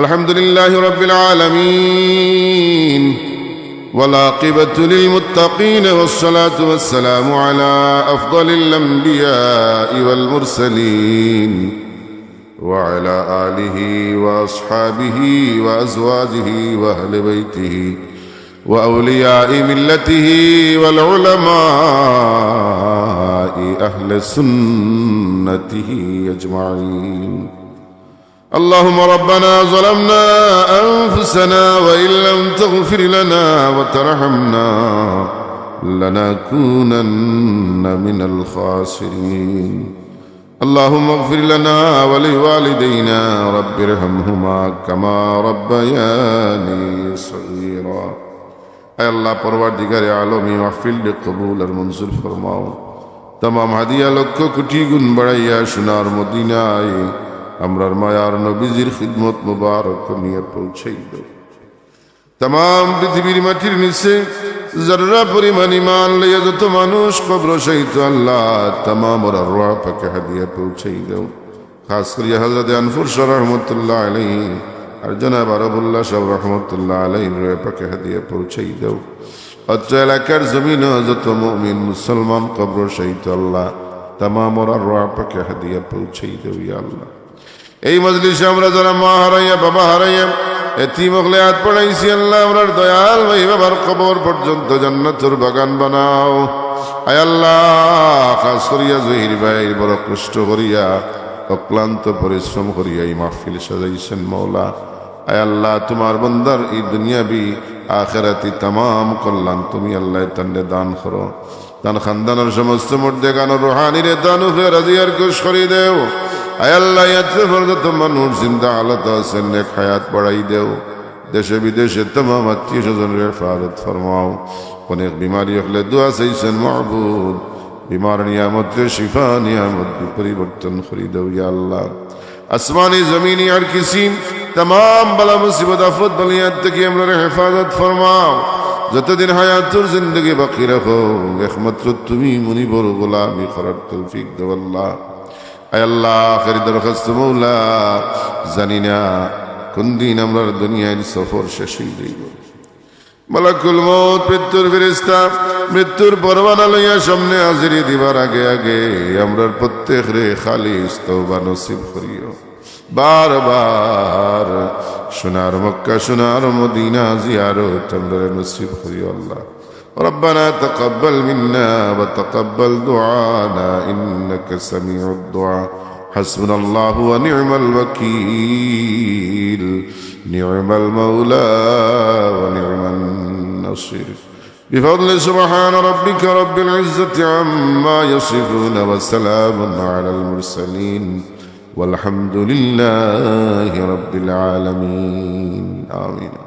[SPEAKER 1] الحمد لله رب العالمين والعاقبة للمتقين والصلاة والسلام على أفضل الأنبياء والمرسلين وعلى آله وأصحابه وأزواجه وأهل بيته وأولياء ملته والعلماء أهل سنته أجمعين. اللهم ربنا ظلمنا أنفسنا وإن لم تغفر لنا وترحمنا لنكونن من الخاسرين. اللهم اغفر لنا ولوالدينا رب ارحمهما كما ربياني صغيرا. اے اللہ پروردگار عالمی محفل قبول اور منظور فرماؤ. तमाम হাদিয়া লক্ষ কোটি গুণ বাড়াইয়া সোনার মদিনায় আমরার মায়ার নবীজির খিদমত মুবারক নিয়ে পৌঁছাই দাও। तमाम পৃথিবীর মাটির নিচে जर्रा परिमाण ईमान लिया जो तो मानुष कब्र शहीद अल्लाह तमाम और अरवाह पक हदिया पहुंचाई दो। खास कर ये हजरत अनफुर शाह रहमतुल्लाह अलैहि और जनाब अरबुल्लाह शाह रहमतुल्लाह अलैहि रे पक हदिया पहुंचाई दो। अत्र इलाकार जमीन जो तो मुमिन मुसलमान कब्र शहीद अल्लाह तमाम और अरवाह पक हदिया पहुंचाई दो। या अल्लाह এই মজলিসে আমরা যারা মা হারাইয়া বাবা হারাইয়া এতিম হলে হাত পড়াইছি, আল্লাহ আমরার দয়াল ভাই বাবার কবর পর্যন্ত জান্নাতের বাগান বানাও। আয় আল্লাহ খাস করিয়া জহির ভাই বড় কষ্ট করিয়া অক্লান্ত পরিশ্রম করিয়া এই মাহফিল সাজাইছেন মওলা। আয় আল্লাহ তোমার বান্দার এই দুনিয়াবি আখিরাতি तमाम কল্যাণ তুমি আল্লাহ তান্ডে দান করো। তান খানদানের সমস্ত মুর্দেগান ও রুহানির দান উপরে রাজিয়ার খুশ করে দেও। আয় আল্লাহ ইয়াতে ফরজত মানুষ জিন্দা হালত আছেন নেক হায়াত বাড়াই দেও। দেশে বিদেশে तमाम আত্মীয় স্বজনের হেফাজত ফরমাও। অনেক বিমারি হলে দোয়া চাইছেন মাহবুব, বিমার নিয়ামতের শিফা নিয়ামত পরিবর্তন করে দেও। ইয়া আল্লাহ আসমানি জমিনি আর কিসি तमाम बला मुसीबत आफत बलियात থেকে আমরা হেফাজত ফরমাও। যতদিন হায়াতুর জিন্দেগি বাকি রাখো একমাত্র তুমি মুনিবর গোলামি করার তৌফিক দাও আল্লাহ। আয় আল্লাহ আখির দরখাস্ত মওলা, জানি না কোন দিন আমরা দুনিয়ার সফর শেষ হয়ে যাইব। মালাকুল মউত মৃত্যুর ফেরেশতা মৃত্যুর পরওয়ানা লইয়া সামনে হাজিরি দিবার আগে আগে আমরার প্রত্যেকরে খালিস তওবা নসিব করিও। बार बार সোনার মক্কা সোনার মদিনা জিয়ারত আমরা নসিব করিও আল্লাহ। ربنا تقبل منا وتقبل دعانا إنك سميع الدعاء. حسبنا الله ونعم الوكيل نعم المولى ونعم النصير. بفضل سبحان ربك رب العزة عما يصفون وسلام على المرسلين والحمد لله رب العالمين آمين